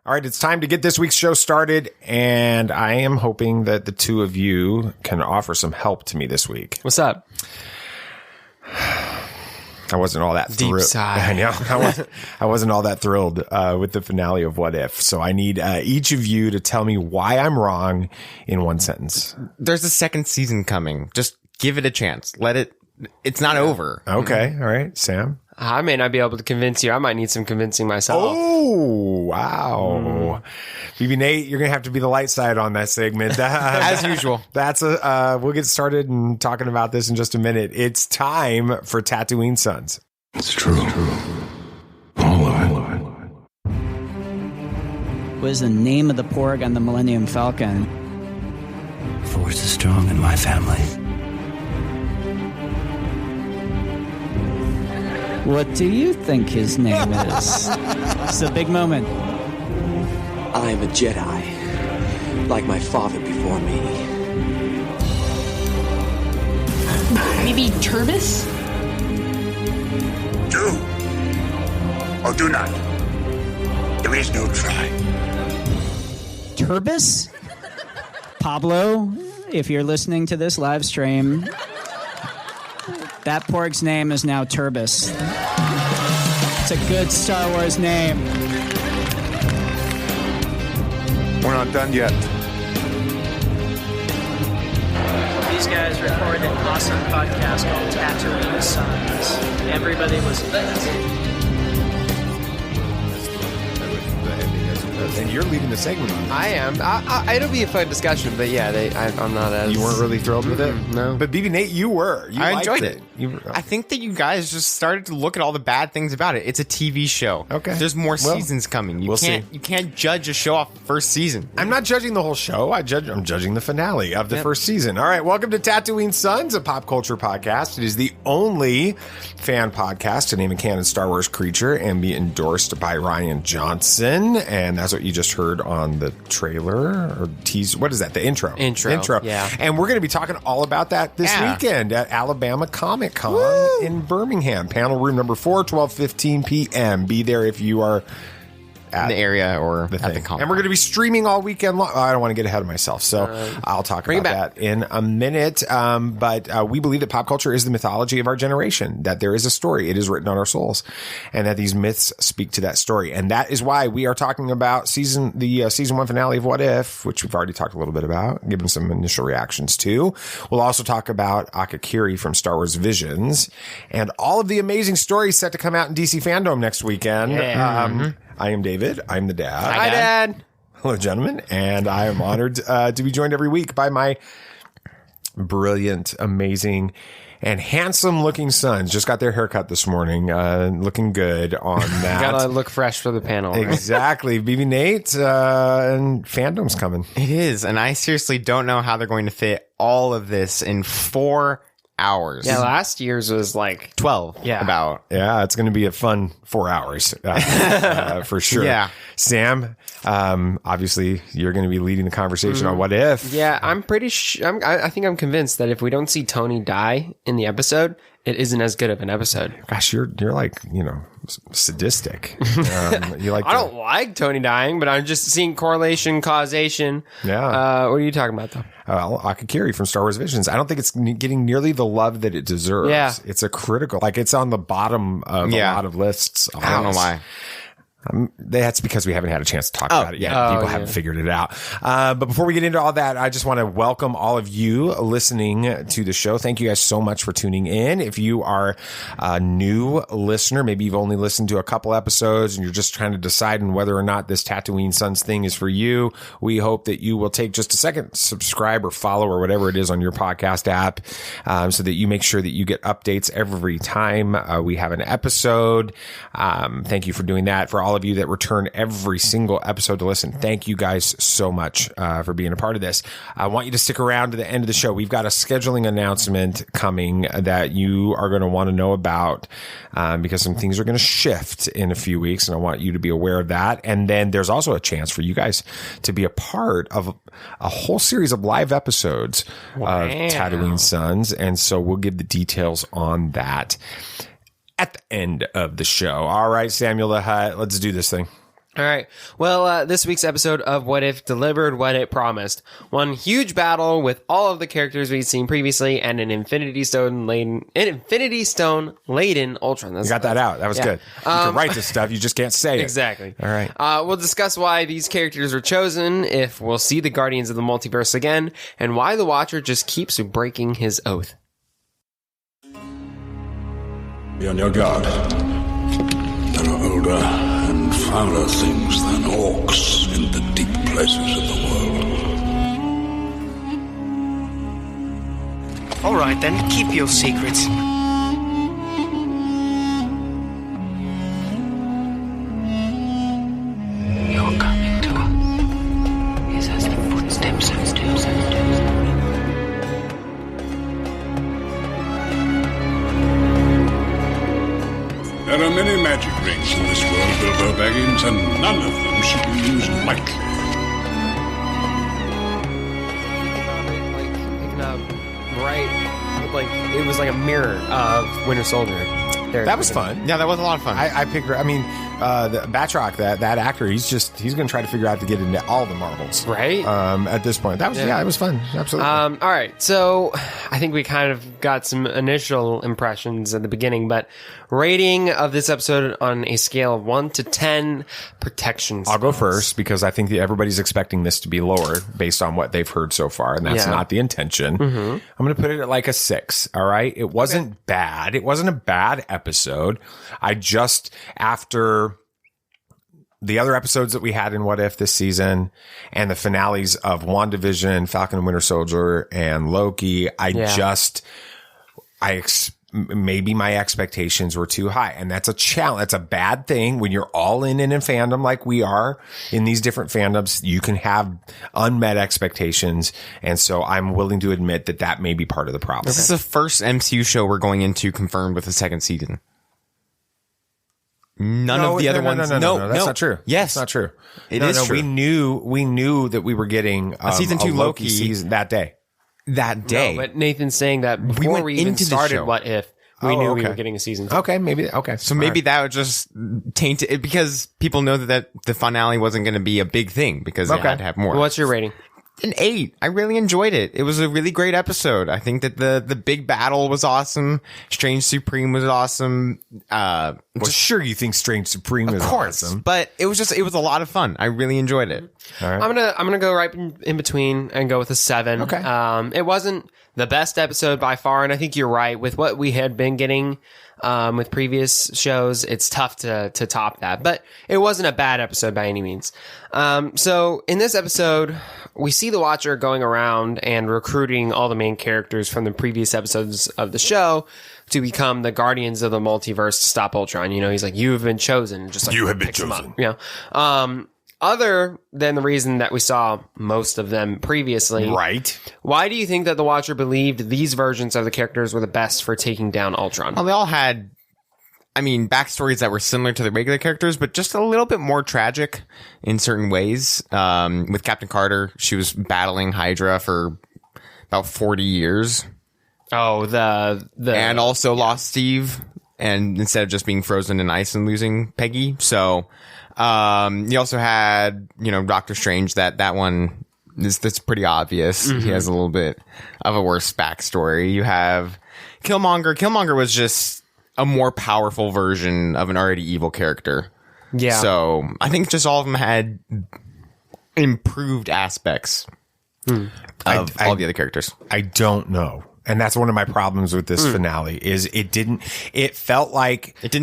All right, it's time to get this week's show started, and I am hoping that the two of you can offer some help to me this week. What's up? I wasn't all that thrilled. Deep sigh. I know. I wasn't all that thrilled with the finale of What If. So I need each of you to tell me why I'm wrong in one sentence. There's a second season coming. Just give it a chance. It's not over. Okay. All right. Sam? I may not be able to convince you. I might need some convincing myself. Oh, wow. BB Nate, you're going to have to be the light side on that segment. As usual. We'll get started and talking about this in just a minute. It's time for Tatooine Sons. It's true. All of it. What is the name of the porg on the Millennium Falcon? Force is strong in my family. What do you think his name is? It's a big moment. I am a Jedi, like my father before me. Maybe Turbis? Do or do not. There is no try. Turbis? Pablo, if you're listening to this live stream, that porg's name is now Turbis. It's a good Star Wars name. We're not done yet. These guys recorded an awesome podcast called Tatooine Sons. Everybody was And you're leading the segment on this. I am. It'll be a fun discussion, but yeah, I'm not as... You weren't really thrilled with it? No. But BB Nate, you were. You I liked enjoyed it. I think that you guys just started to look at all the bad things about it. It's a TV show. Okay. There's more seasons coming. You can't judge a show off the first season. I'm not judging the whole show. I'm judging the finale of the first season. All right, welcome to Tatooine Sons, a pop culture podcast. It is the only fan podcast to name a canon Star Wars creature and be endorsed by Rian Johnson. And that's what you just heard on the trailer or teaser. What is that? The intro. Intro. Yeah. And we're going to be talking all about that this weekend at Alabama Comic Con in Birmingham. Panel room number 4, 12:15 p.m. Be there if you are in the area or the at the con. And we're going to be streaming all weekend long. I don't want to get ahead of myself, so I'll talk about that in a minute. But we believe that pop culture is the mythology of our generation, that there is a story. It is written on our souls, and that these myths speak to that story. And that is why we are talking about season 1 finale of What If, which we've already talked a little bit about, given some initial reactions to. We'll also talk about Akakiri from Star Wars Visions and all of the amazing stories set to come out in DC Fandome next weekend. Yeah. I am David. I'm the dad. Hi, Dad. Hello, gentlemen. And I am honored to be joined every week by my brilliant, amazing, and handsome-looking sons. Just got their haircut this morning. Looking good on that. Gotta look fresh for the panel. Right? Exactly. BB Nate, and Fandome's coming. It is, and I seriously don't know how they're going to fit all of this in 4 hours. Yeah, last year's was like 12. Yeah. Yeah, it's going to be a fun 4 hours for sure. Yeah. Sam, obviously you're going to be leading the conversation on What If. Yeah, I'm pretty sure. I think I'm convinced that if we don't see Tony die in the episode, it isn't as good of an episode. Gosh, you're like, sadistic. You like I don't like Tony dying, but I'm just seeing correlation, causation. Yeah. What are you talking about, though? Well, Akakiri from Star Wars Visions. I don't think it's getting nearly the love that it deserves. Yeah. It's a critical, it's on the bottom of a lot of lists. I don't know why. That's because we haven't had a chance to talk about it yet. People haven't figured it out. But before we get into all that, I just want to welcome all of you listening to the show. Thank you guys so much for tuning in. If you are a new listener, maybe you've only listened to a couple episodes and you're just trying to decide on whether or not this Tatooine Sons thing is for you, we hope that you will take just a second, subscribe or follow or whatever it is on your podcast app, so that you make sure that you get updates every time we have an episode. Thank you for doing that. For all of you that return every single episode to listen, thank you guys so much for being a part of this. I want you to stick around to the end of the show. We've got a scheduling announcement coming that you are going to want to know about, because some things are going to shift in a few weeks, and I want you to be aware of that. And then there's also a chance for you guys to be a part of a whole series of live episodes of Tatooine Sons, and so we'll give the details on that at the end of the show. All right, Samuel the Hutt, let's do this thing. All right. Well, this week's episode of What If delivered what it promised. One huge battle with all of the characters we'd seen previously, and an Infinity Stone laden Ultron. You got that out. That was good. You can write this stuff. You just can't say it. Exactly. All right. We'll discuss why these characters were chosen, if we'll see the Guardians of the Multiverse again, and why the Watcher just keeps breaking his oath. Be on your guard. There are older and fouler things than orcs in the deep places of the world. All right, then, keep your secrets. Your coming to us is as the footsteps of doom. There are many magic rings in this world, Bilbo Baggins, and none of them should be used lightly. Picking up it was like a mirror of Winter Soldier. That was fun. Yeah, that was a lot of fun. I picked. I mean, the Batroc, that actor, he's going to try to figure out to get into all the Marvels, right? At this point, that was it was fun, absolutely. All right, so I think we kind of got some initial impressions at the beginning, but rating of this episode on a scale of 1 to 10 protection spells. I'll go first because I think that everybody's expecting this to be lower based on what they've heard so far, and that's not the intention. Mm-hmm. I'm going to put it at like a 6. All right, it wasn't bad. It wasn't a bad episode. I just, after the other episodes that we had in What If this season and the finales of WandaVision, Falcon and Winter Soldier, and Loki, maybe my expectations were too high. And that's a challenge. That's a bad thing when you're all in fandom like we are in these different fandoms. You can have unmet expectations. And so I'm willing to admit that may be part of the problem. This is the first MCU show we're going into confirmed with a second season. None of the other ones. No, that's not true. Yes, that's not true. It is true. We knew that we were getting a season 2 Loki season that day. No, but Nathan's saying that before we even started What If, we knew we were getting a season 2. Okay, maybe. Okay. So maybe that would just taint it because people know that the finale wasn't going to be a big thing because they had to have more. What's your rating? An 8. I really enjoyed it. It was a really great episode. I think that the big battle was awesome. Strange Supreme was awesome. Sure, you think Strange Supreme is awesome, but it was a lot of fun. I really enjoyed it. All right. I'm gonna go right in between and go with a 7. Okay. It wasn't the best episode by far, and I think you're right with what we had been getting. With previous shows, it's tough to top that, but it wasn't a bad episode by any means. So in this episode, we see the Watcher going around and recruiting all the main characters from the previous episodes of the show to become the Guardians of the Multiverse to stop Ultron. You know, he's like, you have been chosen. Just like, you have been chosen. You know, other than the reason that we saw most of them previously. Right. Why do you think that the Watcher believed these versions of the characters were the best for taking down Ultron? Well, they all had, backstories that were similar to the regular characters, but just a little bit more tragic in certain ways. With Captain Carter, she was battling Hydra for about 40 years. Oh, and also lost Steve, and instead of just being frozen in ice and losing Peggy. So, you also had, Doctor Strange, that one that's pretty obvious. Mm-hmm. He has a little bit of a worse backstory. You have Killmonger. Killmonger was just a more powerful version of an already evil character. Yeah. So I think just all of them had improved aspects of all the other characters. I don't know. And that's one of my problems with this finale is it didn't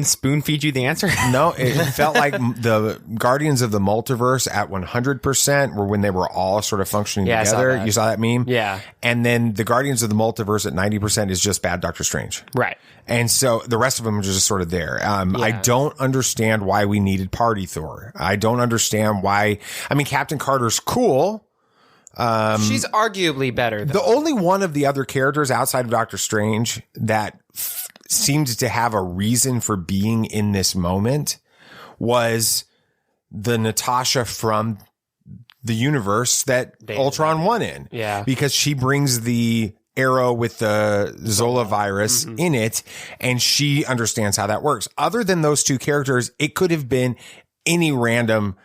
spoon feed you the answer. No, it felt like the Guardians of the Multiverse at 100% were when they were all sort of functioning together. You saw that meme? Yeah. And then the Guardians of the Multiverse at 90% is just bad Doctor Strange. Right. And so the rest of them are just sort of there. I don't understand why we needed Party Thor. I don't understand why. Captain Carter's cool. She's arguably better. The only one of the other characters outside of Doctor Strange that seemed to have a reason for being in this moment was the Natasha from the universe that Ultron won in. Yeah. Because she brings the arrow with the Zola virus in it, and she understands how that works. Other than those two characters, it could have been any random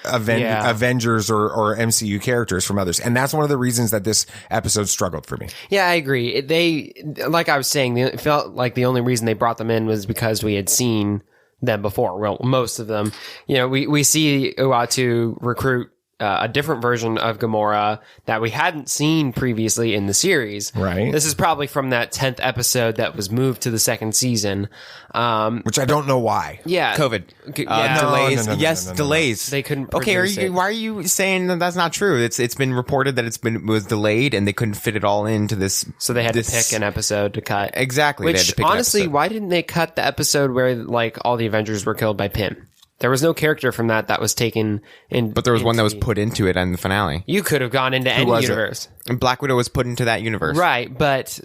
Avengers or MCU characters from others. And that's one of the reasons that this episode struggled for me. Yeah, I agree. They, like I was saying, it felt like the only reason they brought them in was because we had seen them before. Well, most of them. You know, we see Uatu recruit a different version of Gomora that we hadn't seen previously in the series. Right. This is probably from that 10th episode that was moved to the second season. Which I don't know why. Yeah. COVID. Delays. Yes, delays. They couldn't Okay, produce it. why are you saying that that's not true? It's been reported that it was delayed and they couldn't fit it all into this. So they had to pick an episode to cut. Exactly. Which, they had to pick honestly, an episode. why didn't they cut the episode where, like, all the Avengers were killed by Pym? There was no character from that was taken in. But there was one that was put into it in the finale. You could have gone into any universe. And Black Widow was put into that universe. Right, but.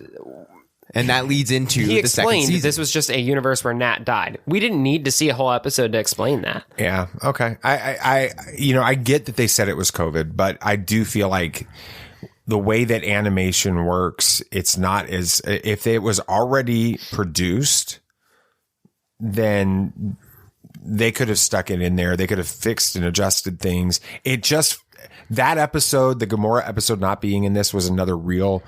And that leads into he the second explained season. this was just a universe where Nat died. We didn't need to see a whole episode to explain that. Yeah. Okay. I get that they said it was COVID, but I do feel like the way that animation works, it's not as, if it was already produced, then they could have stuck it in there. They could have fixed and adjusted things. It just, that episode, the Gomora episode not being in this was another real,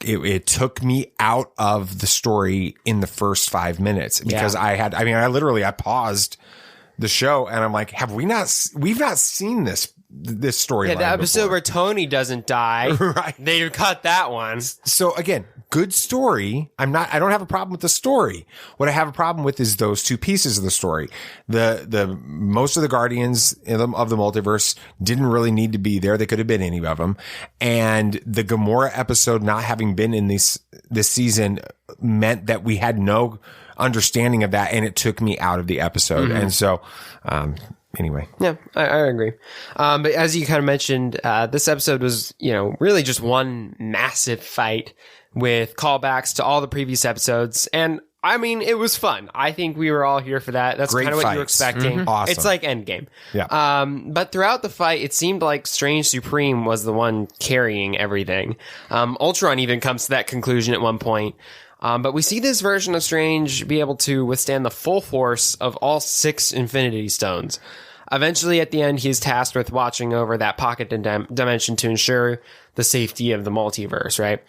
it took me out of the story in the first 5 minutes because I paused the show and I'm like, we've not seen this storyline. Yeah, the episode before. where Tony doesn't die. Right. They cut that one. So again, good story. I don't have a problem with the story. What I have a problem with is those two pieces of the story. The most of the Guardians of the multiverse didn't really need to be there. They could have been any of them. And the Gomora episode not having been in this season meant that we had no understanding of that, and it took me out of the episode. And so, anyway. Yeah, I agree. But as you kind of mentioned, this episode was, really just one massive fight with callbacks to all the previous episodes. And I mean, it was fun. I think we were all here for that. That's Great kind of what you were fights. expecting. Awesome. It's like Endgame. Yeah. But throughout the fight, it seemed like Strange Supreme was the one carrying everything. Ultron even comes to that conclusion at one point. But we see this version of Strange be able to withstand the full force of all 6 Infinity Stones. Eventually, at the end, he's tasked with watching over that pocket dimension to ensure the safety of the multiverse, right?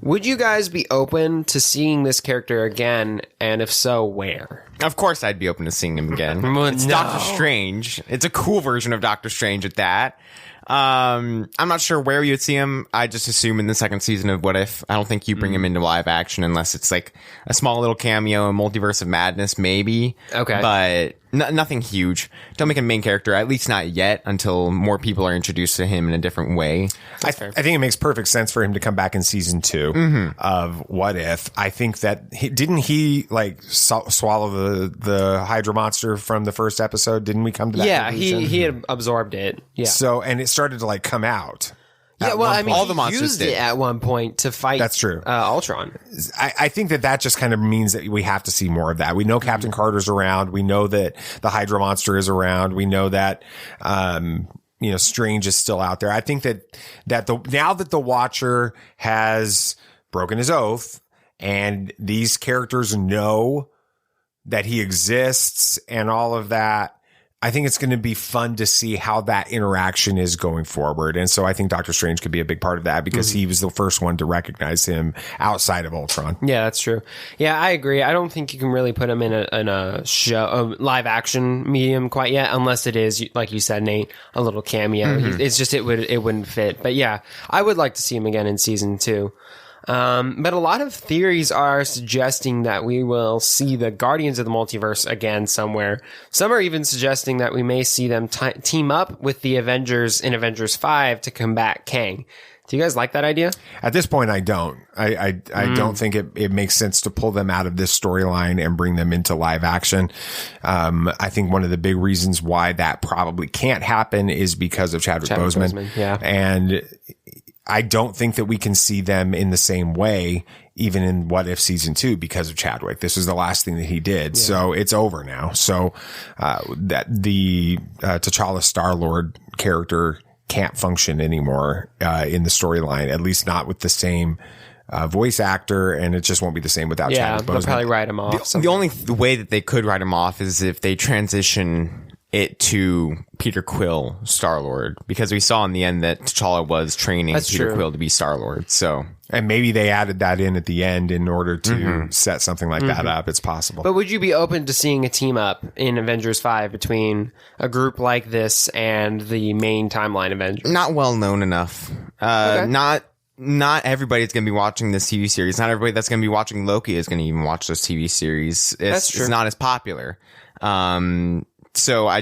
Would you guys be open to seeing this character again? And if so, where? Of course I'd be open to seeing him again. It's Doctor Strange. It's a cool version of Doctor Strange at that. I'm not sure where you would see him. I just assume in the second season of What If. I don't think you bring him into live action unless it's like a small little cameo in Multiverse of Madness, maybe. Okay. But nothing huge. Don't make him main character, at least not yet, until more people are introduced to him in a different way. I think it makes perfect sense for him to come back in season 2 of What If. I think that didn't he like swallow the Hydra monster from the first episode? Didn't we come to that? Yeah, conclusion? he had absorbed it. Yeah. So, and it started to like come out. Yeah, well, I mean, all the he monsters used did. it at one point to fight. That's true. Ultron. I think that just kind of means that we have to see more of that. We know Captain Carter's around. We know that the Hydra monster is around. We know that, Strange is still out there. I think that now that the Watcher has broken his oath and these characters know that he exists and all of that, I think it's going to be fun to see how that interaction is going forward. And so I think Doctor Strange could be a big part of that because he was the first one to recognize him outside of Ultron. Yeah, that's true. Yeah, I agree. I don't think you can really put him in a show, a live action medium quite yet, unless it is, like you said, Nate, a little cameo. It's just, it wouldn't fit. But yeah, I would like to see him again in season 2. But a lot of theories are suggesting that we will see the Guardians of the Multiverse again somewhere. Some are even suggesting that we may see them team up with the Avengers in Avengers 5 to combat Kang. Do you guys like that idea? At this point, I don't. I don't think it makes sense to pull them out of this storyline and bring them into live action. I think one of the big reasons why that probably can't happen is because of Chadwick Boseman. Yeah. And I don't think that we can see them in the same way, even in What If season 2, because of Chadwick. This was the last thing that he did. Yeah. So it's over now. So, that the, T'Challa Star-Lord character can't function anymore, in the storyline, at least not with the same, voice actor, and it just won't be the same without Chadwick Boseman. They'll probably write him off. The only way that they could write him off is if they transition it to Peter Quill, Star-Lord, because we saw in the end that T'Challa was training Peter Quill to be Star-Lord. So, and maybe they added that in at the end in order to set something like that up. It's possible. But would you be open to seeing a team up in Avengers 5 between a group like this and the main timeline Avengers? Not well known enough. Not everybody's going to be watching this TV series. Not everybody that's going to be watching Loki is going to even watch this TV series. It's not as popular. So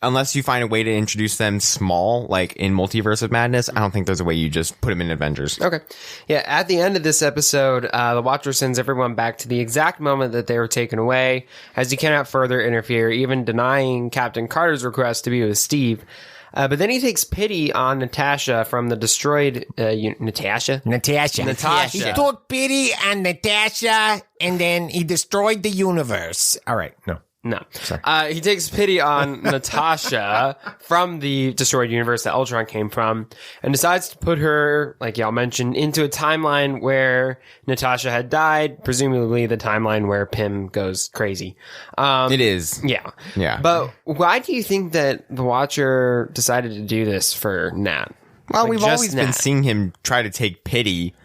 unless you find a way to introduce them small, like in Multiverse of Madness, I don't think there's a way you just put them in Avengers. Okay. Yeah. At the end of this episode, the Watcher sends everyone back to the exact moment that they were taken away, as he cannot further interfere, even denying Captain Carter's request to be with Steve. But then he takes pity on Natasha from the destroyed Natasha. He took pity on Natasha, and then he destroyed the universe. All right, no. He takes pity on Natasha from the destroyed universe that Ultron came from, and decides to put her, like y'all mentioned, into a timeline where Natasha had died, presumably the timeline where Pym goes crazy. It is. Yeah. Yeah. But why do you think that the Watcher decided to do this for Nat? Well, we've always been seeing him try to take pity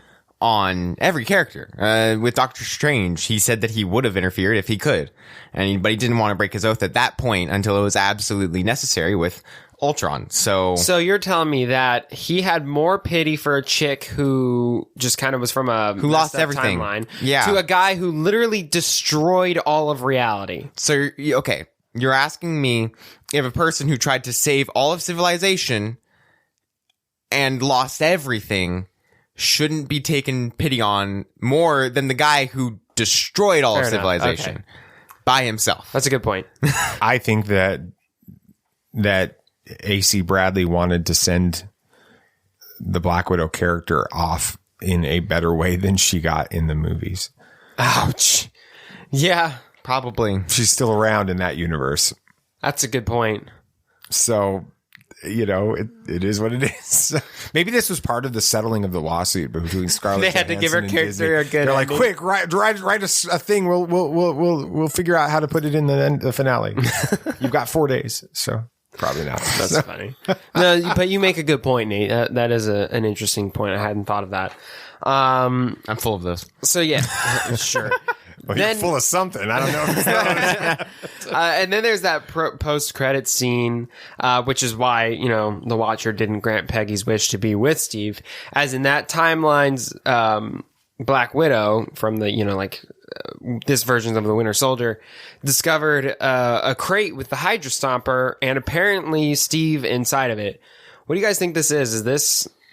on every character. With Doctor Strange, he said that he would have interfered if he could, but he didn't want to break his oath at that point until it was absolutely necessary with Ultron. So you're telling me that he had more pity for a chick who just kind of was from a who lost everything timeline, to a guy who literally destroyed all of reality. So okay, you're asking me if a person who tried to save all of civilization and lost everything shouldn't be taken pity on more than the guy who destroyed all of civilization by himself. That's a good point. I think that AC Bradley wanted to send the Black Widow character off in a better way than she got in the movies. Ouch. Yeah, probably. She's still around in that universe. That's a good point. So, it is what it is. Maybe this was part of the settling of the lawsuit between Scarlett. They had to give her character a good. They're like, quick, write a thing. We'll figure out how to put it in the finale. You've got 4 days, so probably not. That's funny. No, but you make a good point, Nate. That is an interesting point. I hadn't thought of that. I'm full of this. So yeah, sure. Well, you're full of something. I don't know. And then there's that post-credit scene, which is why, the Watcher didn't grant Peggy's wish to be with Steve. As in that timeline's Black Widow from the, this version of the Winter Soldier discovered a crate with the Hydra Stomper and apparently Steve inside of it. What do you guys think this is? Is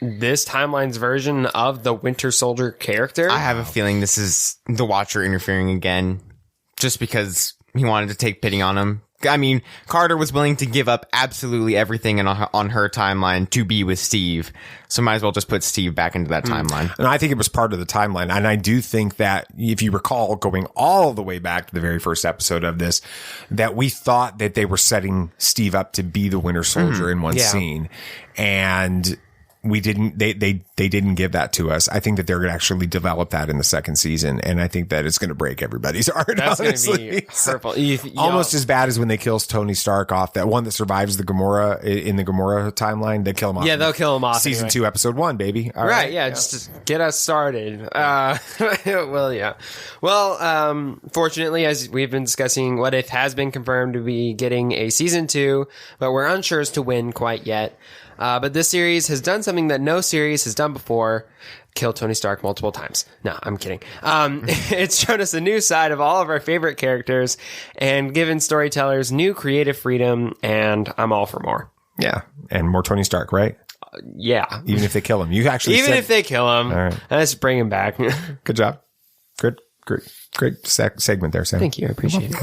this timeline's version of the Winter Soldier character? I have a feeling this is the Watcher interfering again, just because he wanted to take pity on him. I mean, Carter was willing to give up absolutely everything on her timeline to be with Steve, so might as well just put Steve back into that timeline. And I think it was part of the timeline, and I do think that, if you recall, going all the way back to the very first episode of this, that we thought that they were setting Steve up to be the Winter Soldier in one scene, and we didn't. They didn't give that to us. I think that they're going to actually develop that in the second season, and I think that it's going to break everybody's heart. That's going to be hurtful. Almost as bad as when they kill Tony Stark off. That one that survives the Gomora in the Gomora timeline, they kill him off. Yeah, they'll kill him off. Season 2, episode 1, baby. All right. Yeah, just to get us started. Well, yeah. Well, fortunately, as we've been discussing, What If has been confirmed to be getting a season 2, but we're unsure as to when quite yet. But this series has done something that no series has done before. Kill Tony Stark multiple times. No, I'm kidding. It's shown us a new side of all of our favorite characters and given storytellers new creative freedom, and I'm all for more. Yeah. And more Tony Stark, right? Yeah. Even if they kill him. You actually if they kill him. All right. Let's bring him back. Good job. Great segment there, Sam. Thank you. I appreciate it.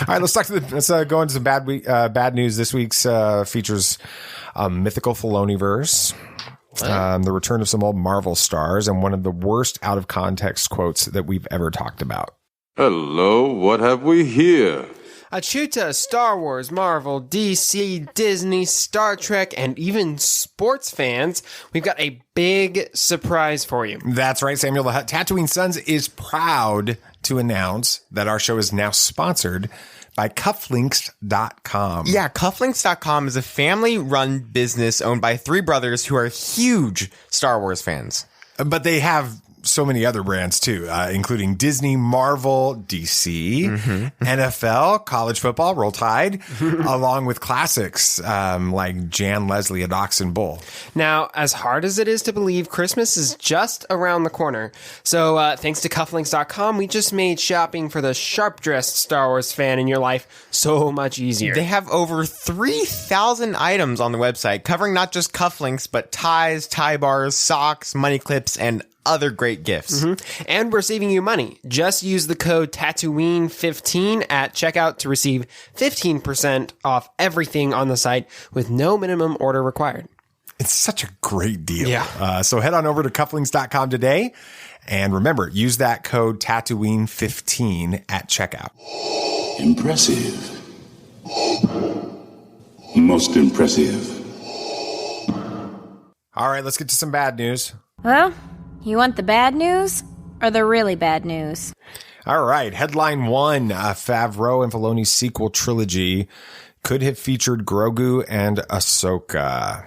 All right, let's go into some bad news. This week's features mythical Filoni verse, the return of some old Marvel stars, and one of the worst out of context quotes that we've ever talked about. Hello, what have we here? Achuta, Star Wars, Marvel, DC, Disney, Star Trek, and even sports fans, we've got a big surprise for you. That's right, Samuel. The Tatooine Sons is proud to announce that our show is now sponsored by cufflinks.com. Yeah, cufflinks.com is a family-run business owned by three brothers who are huge Star Wars fans. But they have so many other brands too, including Disney, Marvel, DC, NFL, college football, Roll Tide, along with classics like Jan Leslie, A Dachshund Bull. Now, as hard as it is to believe, Christmas is just around the corner. So thanks to cufflinks.com, we just made shopping for the sharp-dressed Star Wars fan in your life so much easier. They have over 3,000 items on the website, covering not just cufflinks, but ties, tie bars, socks, money clips, and other great gifts. And we're saving you money. Just use the code Tatooine15 at checkout to receive 15% off everything on the site with no minimum order required. It's such a great deal. Yeah. So head on over to cufflinks.com today. And remember, use that code Tatooine15 at checkout. Impressive. Most impressive. All right, let's get to some bad news. Well, you want the bad news or the really bad news? All right. Headline 1, Favreau and Filoni's sequel trilogy could have featured Grogu and Ahsoka.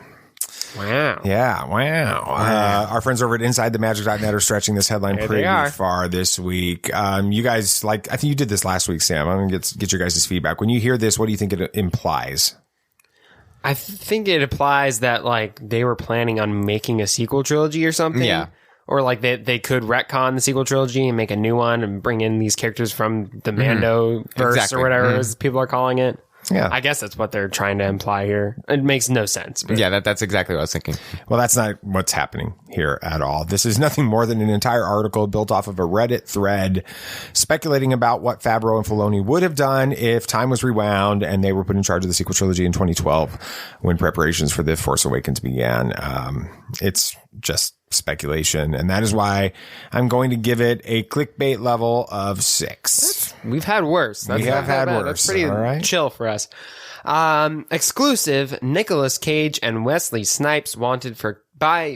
Wow. Yeah, wow. Our friends over at InsideTheMagic.net are stretching this headline pretty far this week. You guys, I think you did this last week, Sam. I'm going to get your guys' feedback. When you hear this, what do you think it implies? I think it implies that, they were planning on making a sequel trilogy or something. Yeah. Or they could retcon the sequel trilogy and make a new one and bring in these characters from the Mando verse or whatever as people are calling it. Yeah. I guess that's what they're trying to imply here. It makes no sense. But. Yeah, that's exactly what I was thinking. Well, that's not what's happening here at all. This is nothing more than an entire article built off of a Reddit thread speculating about what Favreau and Filoni would have done if time was rewound and they were put in charge of the sequel trilogy in 2012 when preparations for The Force Awakens began. It's just speculation, and that is why I'm going to give it a clickbait level of 6. We've had worse. We have had worse. That's pretty chill for us. Exclusive: Nicolas Cage and Wesley Snipes wanted by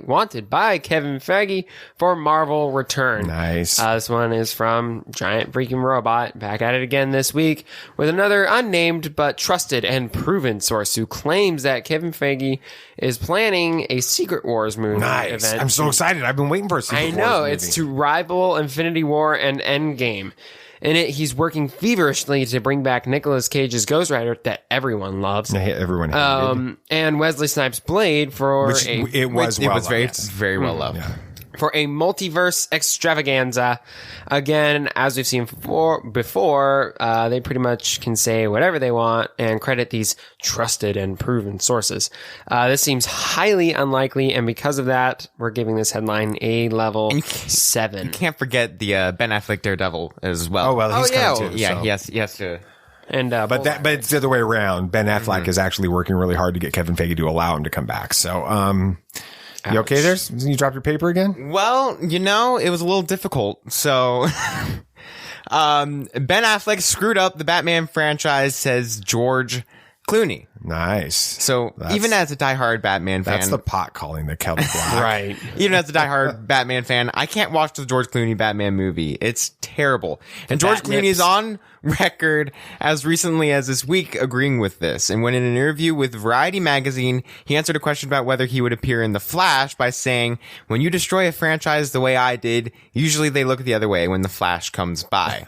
Kevin Feige for Marvel return. Nice. This one is from Giant Freaking Robot, back at it again this week with another unnamed but trusted and proven source who claims that Kevin Feige is planning a Secret Wars movie event. I'm so excited. I've been waiting for a Secret Wars movie. It's to rival Infinity War and Endgame. In it, he's working feverishly to bring back Nicolas Cage's Ghost Rider that everyone loves. Everyone hated. And Wesley Snipes' Blade it was very well loved. Yeah. For a multiverse extravaganza. Again, as we've seen before, they pretty much can say whatever they want and credit these trusted and proven sources. This seems highly unlikely, and because of that, we're giving this headline a level 7. You can't forget the Ben Affleck Daredevil as well. Oh, well, he's coming too. Yeah, so. he has to. And but it's the other way around. Ben Affleck is actually working really hard to get Kevin Feige to allow him to come back. So, you okay there? You dropped your paper again? Well, it was a little difficult. So, Ben Affleck screwed up the Batman franchise, says George Clooney. Nice. So, even as a diehard Batman fan... That's the pot calling the kettle black. Right. Even as a diehard Batman fan, I can't watch the George Clooney Batman movie. It's terrible. And George Clooney is on record as recently as this week agreeing with this. And when in an interview with Variety magazine, he answered a question about whether he would appear in The Flash by saying, when you destroy a franchise the way I did, usually they look the other way when The Flash comes by.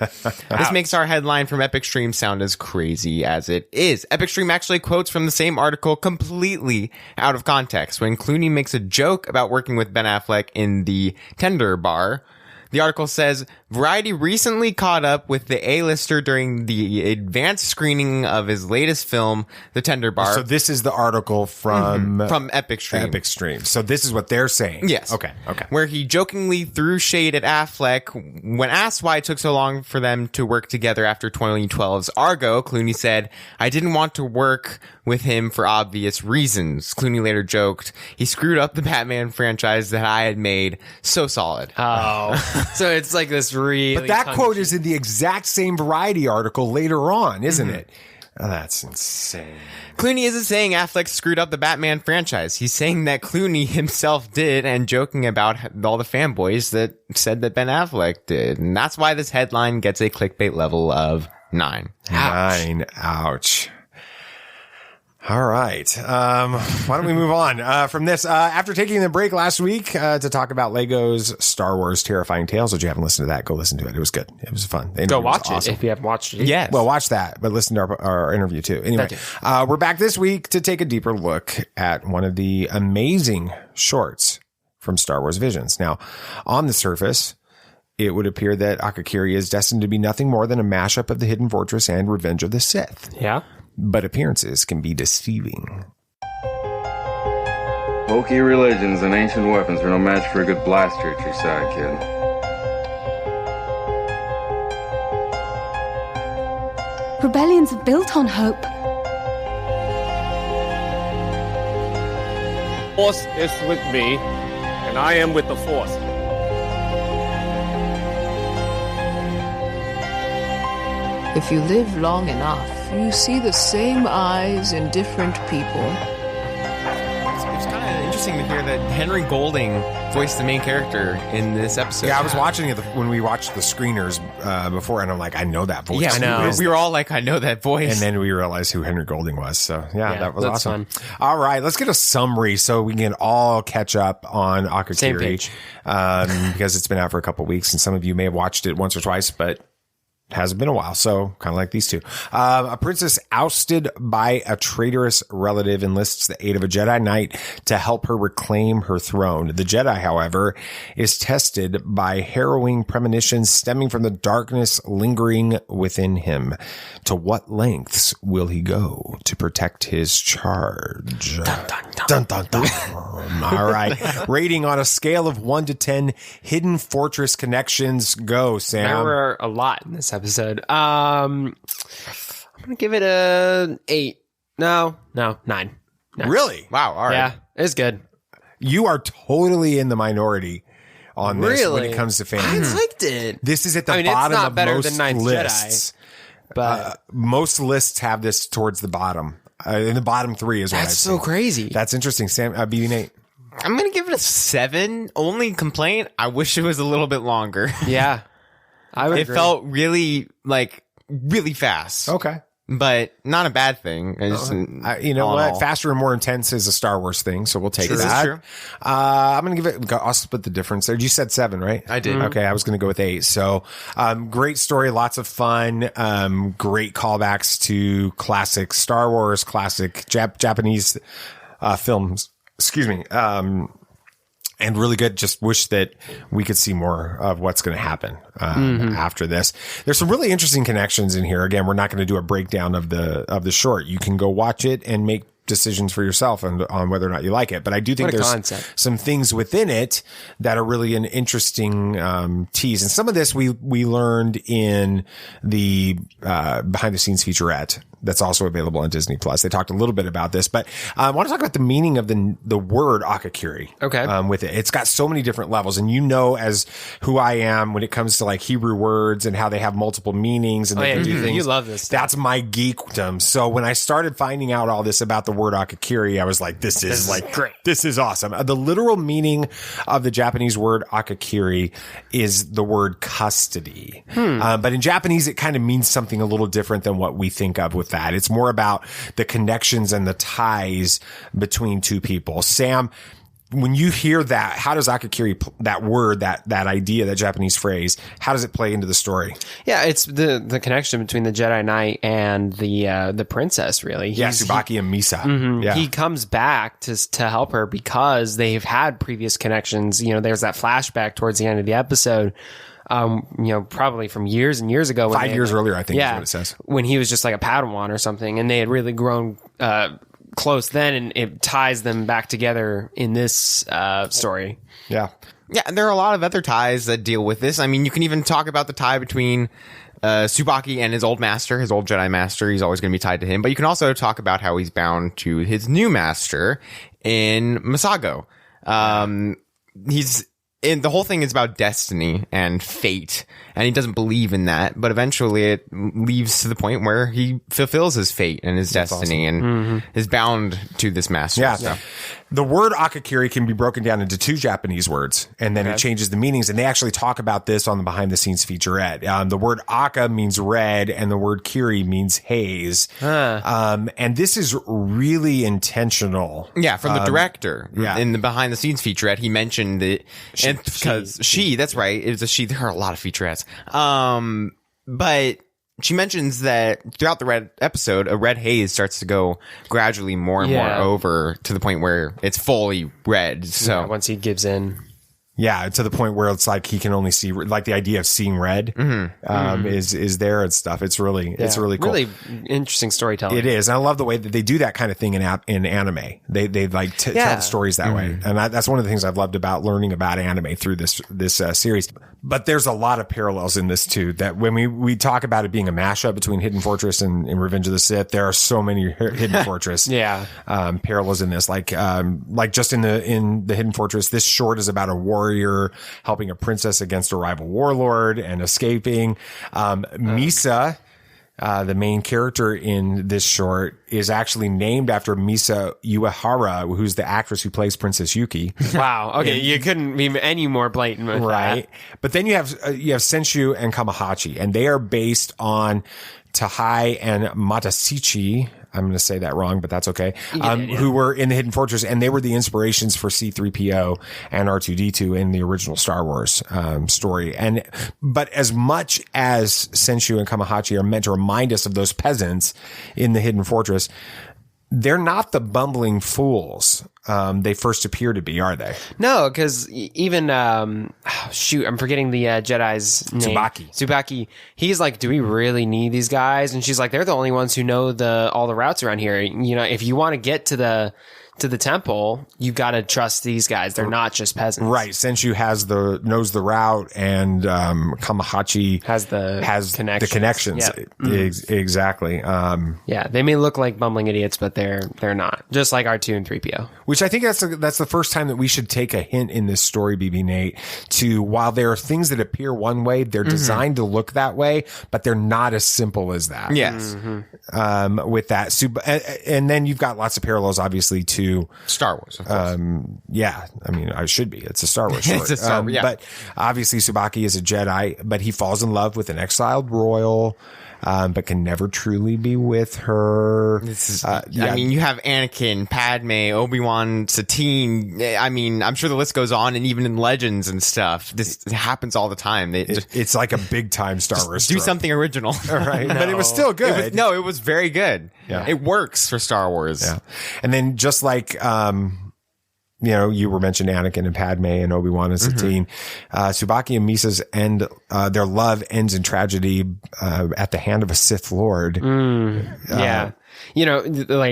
This makes our headline from Epic Stream sound as crazy as it is. Epic Stream actually quotes from the same article completely out of context when Clooney makes a joke about working with Ben Affleck in the Tender Bar. The article says, Variety recently caught up with the A-lister during the advanced screening of his latest film, The Tender Bar. So this is the article from Epic Stream. Epic Stream. So this is what they're saying. Yes. Okay. Where he jokingly threw shade at Affleck when asked why it took so long for them to work together after 2012's Argo. Clooney said, I didn't want to work with him for obvious reasons. Clooney later joked, he screwed up the Batman franchise that I had made so solid. Oh. So it's like this really... But that quote is in the exact same Variety article later on, isn't it? Oh, that's insane. Clooney isn't saying Affleck screwed up the Batman franchise. He's saying that Clooney himself did and joking about all the fanboys that said that Ben Affleck did. And that's why this headline gets a clickbait level of 9. 9. Ouch. All right. Why don't we move on from this? After taking the break last week to talk about Lego's Star Wars Terrifying Tales, if you haven't listened to that, go listen to it. It was good. It was fun. Go watch it if you haven't watched it. Yes. Well, watch that, but listen to our interview too. Anyway, we're back this week to take a deeper look at one of the amazing shorts from Star Wars Visions. Now, on the surface, it would appear that Akakiri is destined to be nothing more than a mashup of the Hidden Fortress and Revenge of the Sith. Yeah. But appearances can be deceiving. Bulky religions and ancient weapons are no match for a good blaster at your side, kid. Rebellions are built on hope. Force is with me, and I am with the Force. If you live long enough, you see the same eyes in different people. It's kind of interesting to hear that Henry Golding voiced the main character in this episode. Yeah, I was watching it when we watched the screeners before, and I'm like, I know that voice. Yeah, I know. We were all like, I know that voice. And then we realized who Henry Golding was. So, yeah that was awesome. Fun. All right, let's get a summary so we can all catch up on Akakiri. Same page. Because it's been out for a couple weeks, and some of you may have watched it once or twice, but hasn't been a while, so kind of like these two. A princess ousted by a traitorous relative enlists the aid of a Jedi Knight to help her reclaim her throne. The Jedi, however, is tested by harrowing premonitions stemming from the darkness lingering within him. To what lengths will he go to protect his charge? Dun, dun, dun. Dun, dun, dun. All right. Rating on a scale of 1 to 10, Hidden Fortress connections. Go, Sam. There were a lot in this episode. I'm gonna give it a 8. No, 9. Really? Wow. All right. Yeah, it's good. You are totally in the minority on this when it comes to fans. I liked it. This is at the bottom it's not of better most than Ninth lists. Jedi, but most lists have this towards the bottom. In the bottom 3 is what I've that's so seen. crazy. That's interesting. Sam, BB Nate. I'm going to give it a 7. Only complaint, I wish it was a little bit longer. Yeah. I would It agree. felt really fast. Okay. But not a bad thing. You know what? Faster and more intense is a Star Wars thing, so we'll take that. True. I'm going to give it, I'll split the difference there. You said 7, right? I did. Okay, I was going to go with 8. So, great story, lots of fun, great callbacks to classic Star Wars, classic Japanese films. Excuse me. And really good. Just wish that we could see more of what's going to happen after this. There's some really interesting connections in here. Again, we're not going to do a breakdown of the short. You can go watch it and make decisions for yourself on whether or not you like it. But I do think there's some things within it that are really an interesting tease. And some of this we learned in the behind the scenes featurette that's also available on Disney Plus. They talked a little bit about this, but I want to talk about the meaning of the word Akakiri. Okay. With it. It's got so many different levels, and you know, as who I am when it comes to like Hebrew words and how they have multiple meanings and they can do things. You love this stuff. That's my geekdom. So when I started finding out all this about the word Akakiri, I was like, this is great. This is awesome. The literal meaning of the Japanese word Akakiri is the word custody. But in Japanese, it kind of means something a little different than what we think of with that. It's more about the connections and the ties between two people. Sam, when you hear that, how does Akakiri, that word, that idea, that Japanese phrase, how does it play into the story? Yeah, it's the connection between the Jedi Knight and the princess, really. Yeah, Tsubaki and Misa. Yeah. He comes back to help her because they've had previous connections. You know, there's that flashback towards the end of the episode. Probably from years and years ago. 5 years earlier, I think is what it says. When he was just like a Padawan or something, and they had really grown close then, and it ties them back together in this story. Yeah. Yeah, and there are a lot of other ties that deal with this. I mean, you can even talk about the tie between Tsubaki and his old master, his old Jedi master. He's always going to be tied to him. But you can also talk about how he's bound to his new master in Masago. and the whole thing is about destiny and fate, and he doesn't believe in that, but eventually it leads to the point where he fulfills his fate and his destiny and is bound to this master. Yeah. The word Akakiri can be broken down into 2 Japanese words, and then it changes the meanings. And they actually talk about this on the behind the scenes featurette. The word Aka means red, and the word Kiri means haze. And this is really intentional. Yeah, from the director. Yeah. In the behind the scenes featurette, he mentioned that, because that's right. It was a she. There are a lot of featurettes. But she mentions that throughout the red episode, a red haze starts to go gradually more and more over to the point where it's fully red. So once he gives in. Yeah, to the point where it's like he can only see, like the idea of seeing red is there and stuff. It's really cool. Really interesting storytelling. It is. And I love the way that they do that kind of thing in anime. They like tell the stories that way. And that's one of the things I've loved about learning about anime through this series. But there's a lot of parallels in this too, that when we talk about it being a mashup between Hidden Fortress and Revenge of the Sith, there are so many Hidden Fortress parallels in this. Like just in the Hidden Fortress, this short is about a warrior helping a princess against a rival warlord and escaping. Misa, the main character in this short, is actually named after Misa Uehara, who's the actress who plays Princess Yuki. Wow. Okay, you couldn't be any more blatant with that. But then you have Senshu and Kamahachi, and they are based on Tahai and Matasichi. I'm going to say that wrong, but that's okay. Who were in the Hidden Fortress, and they were the inspirations for C-3PO and R2-D2 in the original Star Wars story. But as much as Senshu and Kamahachi are meant to remind us of those peasants in the Hidden Fortress, they're not the bumbling fools they first appear to be, are they? No, because even I'm forgetting the Jedi's name. Tsubaki. He's like, do we really need these guys? And she's like, they're the only ones who know all the routes around here. You know, if you want to get to the temple, you got to trust these guys. They're not just peasants. Right. Senshu knows the route, and Kamahachi has the connections. Yep. Exactly. They may look like bumbling idiots, but they're not. Just like R2 and 3PO. Which I think that's the first time that we should take a hint in this story, BB Nate, to while there are things that appear one way, they're designed to look that way, but they're not as simple as that. Yes. With that. And then you've got lots of parallels, obviously, to Star Wars, of course. I mean, I should be. It's a Star Wars short. It's a Star Wars, But obviously Tsubaki is a Jedi, but he falls in love with an exiled royal, but can never truly be with her. I mean, you have Anakin, Padme, Obi-Wan, Satine. I mean, I'm sure the list goes on, and even in Legends and stuff, this happens all the time. It's like a big time Star Wars story. Do something original. All right. But it was still good. It was very good. Yeah. It works for Star Wars. Yeah. And then just like, you were mentioning Anakin and Padme and Obi-Wan and Satine. Tsubaki and Misa's their love ends in tragedy at the hand of a Sith Lord. Like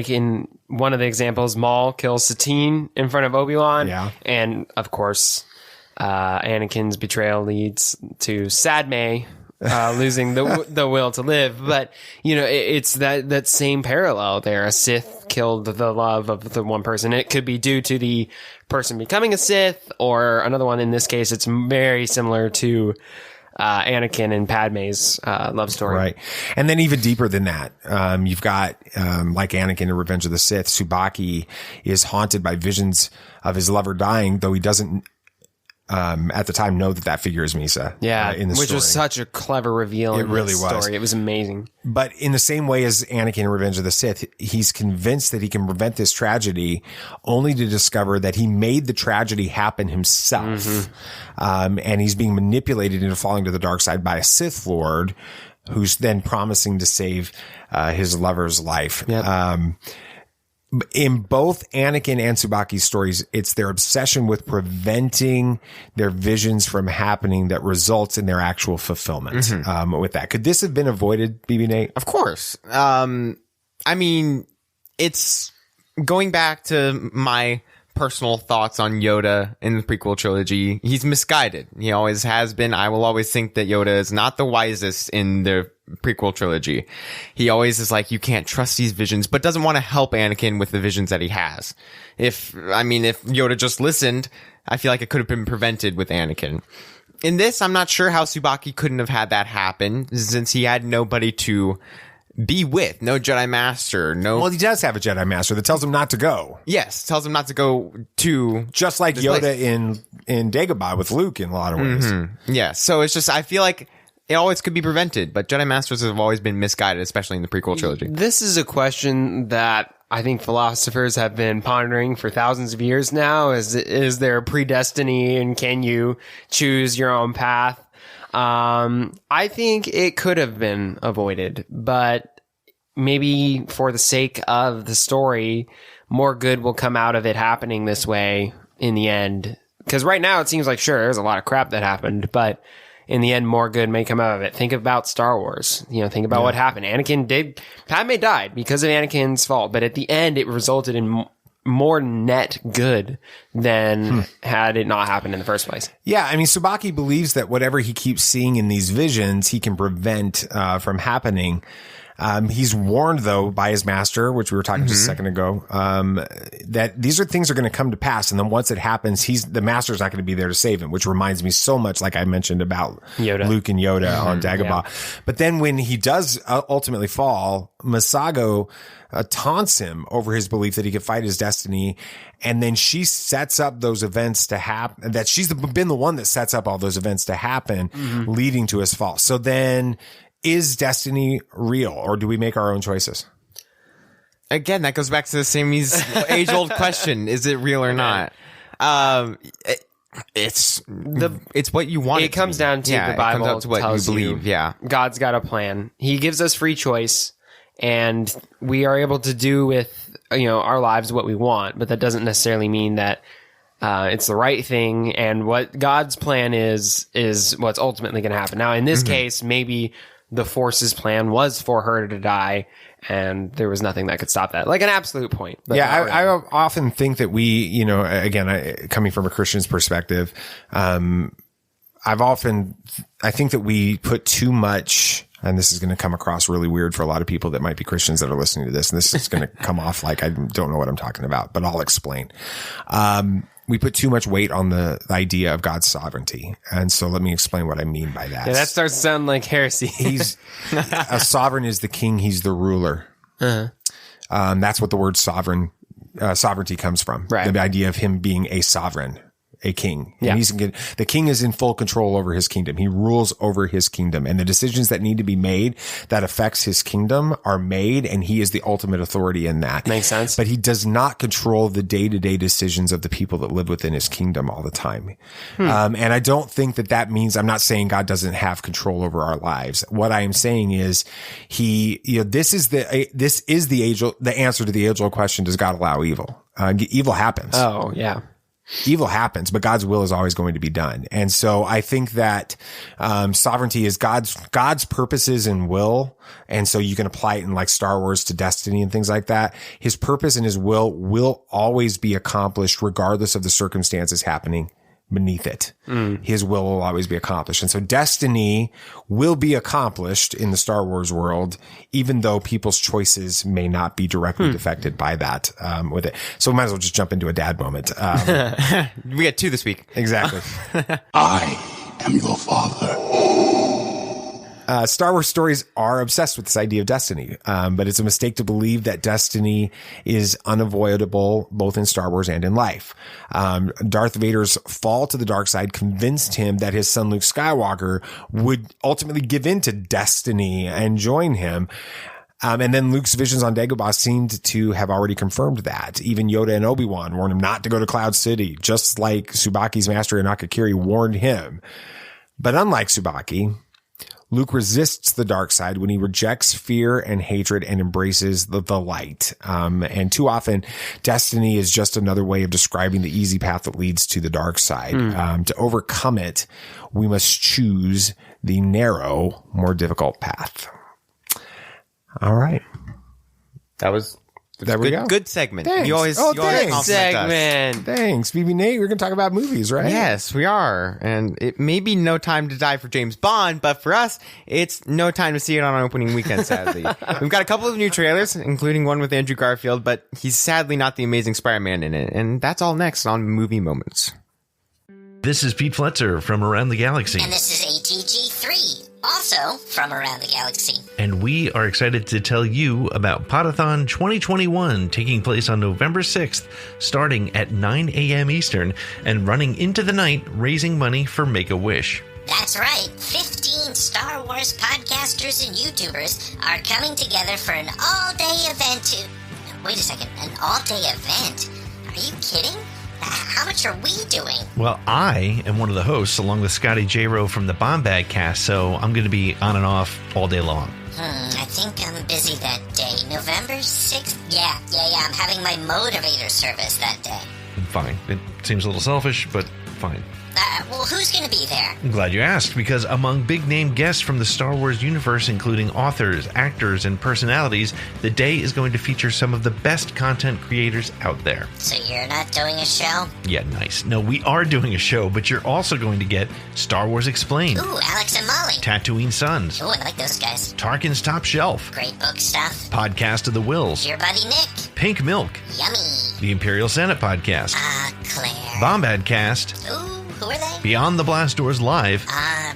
in one of the examples, Maul kills Satine in front of Obi-Wan. Yeah. And of course, Anakin's betrayal leads to Sadme losing the will to live. But, it's that same parallel there. A Sith killed the love of the one person. It could be due to the person becoming a Sith, or another one. In this case, it's very similar to Anakin and Padme's love story. Right. And then even deeper than that, you've got, like Anakin in Revenge of the Sith, Tsubaki is haunted by visions of his lover dying, though he doesn't at the time know that figure is Misa. Yeah, in the which story. Was such a clever reveal. It really was. Story. It was amazing. But in the same way as Anakin in Revenge of the Sith, he's convinced that he can prevent this tragedy, only to discover that he made the tragedy happen himself. And he's being manipulated into falling to the dark side by a Sith Lord, who's then promising to save his lover's life. Yep. In both Anakin and Tsubaki's stories, it's their obsession with preventing their visions from happening that results in their actual fulfillment. With that, could this have been avoided, BB Nate? Of course. I mean, it's going back to my personal thoughts on Yoda in the prequel trilogy, he's misguided. He always has been. I will always think that Yoda is not the wisest in the prequel trilogy. He always is like, you can't trust these visions, but doesn't want to help Anakin with the visions that he has. If Yoda just listened, I feel like it could have been prevented with Anakin. In this, I'm not sure how Tsubaki couldn't have had that happen, since he had nobody to be with. No Jedi Master. Well, he does have a Jedi Master that tells him not to go. Yes, tells him not to go to... Just like Yoda place. in Dagobah with Luke in a lot of ways. Mm-hmm. Yeah, so it's just, I feel like it always could be prevented, but Jedi Masters have always been misguided, especially in the prequel trilogy. This is a question that I think philosophers have been pondering for thousands of years now. Is there a predestiny, and can you choose your own path? I think it could have been avoided, but maybe for the sake of the story, more good will come out of it happening this way in the end. Because right now it seems like, sure, there's a lot of crap that happened, but in the end, more good may come out of it. Think about Star Wars. Think about what happened. Padme died because of Anakin's fault, but at the end, it resulted in more net good than had it not happened in the first place. Yeah, Tsubaki believes that whatever he keeps seeing in these visions, he can prevent from happening. He's warned, though, by his master, which we were talking just a second ago, that these are things that are going to come to pass. And then once it happens, the master's not going to be there to save him, which reminds me so much, like I mentioned, about Yoda. Luke and Yoda on Dagobah. Yeah. But then when he does ultimately fall, Masago taunts him over his belief that he could fight his destiny. And then she sets up those events to happen, that she's been the one that sets up all those events to happen, leading to his fall. So then, is destiny real, or do we make our own choices? Again, that goes back to the same age-old question. Is it real or not? It's what you want. It comes down to the Bible. It comes down to what you believe. Yeah. God's got a plan. He gives us free choice, and we are able to do with, our lives what we want, but that doesn't necessarily mean that it's the right thing, and what God's plan is what's ultimately going to happen. Now, in this case, maybe the Force's plan was for her to die, and there was nothing that could stop that. Like an absolute point. But yeah, I often think that we, again, coming from a Christian's perspective, I think that we put too much, and this is going to come across really weird for a lot of people that might be Christians that are listening to this, and this is going to come off like I don't know what I'm talking about, but I'll explain. We put too much weight on the idea of God's sovereignty. And so let me explain what I mean by that. Yeah, that starts to sound like heresy. A sovereign is the king. He's the ruler. That's what the word sovereignty comes from. Right. The idea of him being a sovereign, a king. And the king is in full control over his kingdom. He rules over his kingdom, and the decisions that need to be made that affects his kingdom are made, and he is the ultimate authority in that. Makes sense. But he does not control the day-to-day decisions of the people that live within his kingdom all the time. And I don't think that means, I'm not saying God doesn't have control over our lives. What I am saying is this is the answer to the age-old question, does God allow evil? Evil happens. Oh, yeah. Evil happens, but God's will is always going to be done. And so I think that sovereignty is God's purposes and will. And so you can apply it in like Star Wars to destiny and things like that. His purpose and his will always be accomplished regardless of the circumstances happening beneath it. His will always be accomplished. And so destiny will be accomplished in the Star Wars world, even though people's choices may not be directly affected by that, with it. So we might as well just jump into a dad moment. We got 2 this week. Exactly. I am your father. Star Wars stories are obsessed with this idea of destiny, but it's a mistake to believe that destiny is unavoidable both in Star Wars and in life. Darth Vader's fall to the dark side convinced him that his son Luke Skywalker would ultimately give in to destiny and join him. And then Luke's visions on Dagobah seemed to have already confirmed that. Even Yoda and Obi-Wan warned him not to go to Cloud City, just like Tsubaki's master and Akakiri warned him. But unlike Tsubaki, Luke resists the dark side when he rejects fear and hatred and embraces the light. And too often, destiny is just another way of describing the easy path that leads to the dark side. To overcome it, we must choose the narrow, more difficult path. All right. That was There we go. Good segment. Thanks. You always Thanks. Segment. Thanks, BB Nate. We're going to talk about movies, right? Yes, we are. And it may be no time to die for James Bond, but for us, it's no time to see it on opening weekend, sadly. We've got a couple of new trailers, including one with Andrew Garfield, but he's sadly not the Amazing Spider-Man in it. And that's all next on Movie Moments. This is Pete Fletzer from Around the Galaxy. And this is ATG3, also from Around the Galaxy. And we are excited to tell you about Podathon 2021, taking place on November 6th, starting at 9 a.m. Eastern and running into the night, raising money for Make-A-Wish. That's right. 15 Star Wars podcasters and YouTubers are coming together for an all-day event. Wait a second, an all-day event? Are you kidding? How much are we doing? Well, I am one of the hosts along with Scotty J. Rowe from the Bomb Bag Cast, so I'm going to be on and off all day long. I think I'm busy that day. November 6th? Yeah. I'm having my motivator service that day. Fine. It seems a little selfish, but fine. Well, who's going to be there? I'm glad you asked, because among big-name guests from the Star Wars universe, including authors, actors, and personalities, the day is going to feature some of the best content creators out there. So you're not doing a show? Yeah, nice. No, we are doing a show, but you're also going to get Star Wars Explained. Ooh, Alex and Molly. Tatooine Sons. Ooh, I like those guys. Tarkin's Top Shelf. Great book stuff. Podcast of the Wills. Your buddy Nick. Pink Milk. Yummy. The Imperial Senate Podcast. Claire. Bombad Cast. Ooh, who are they? Beyond the Blast Doors Live.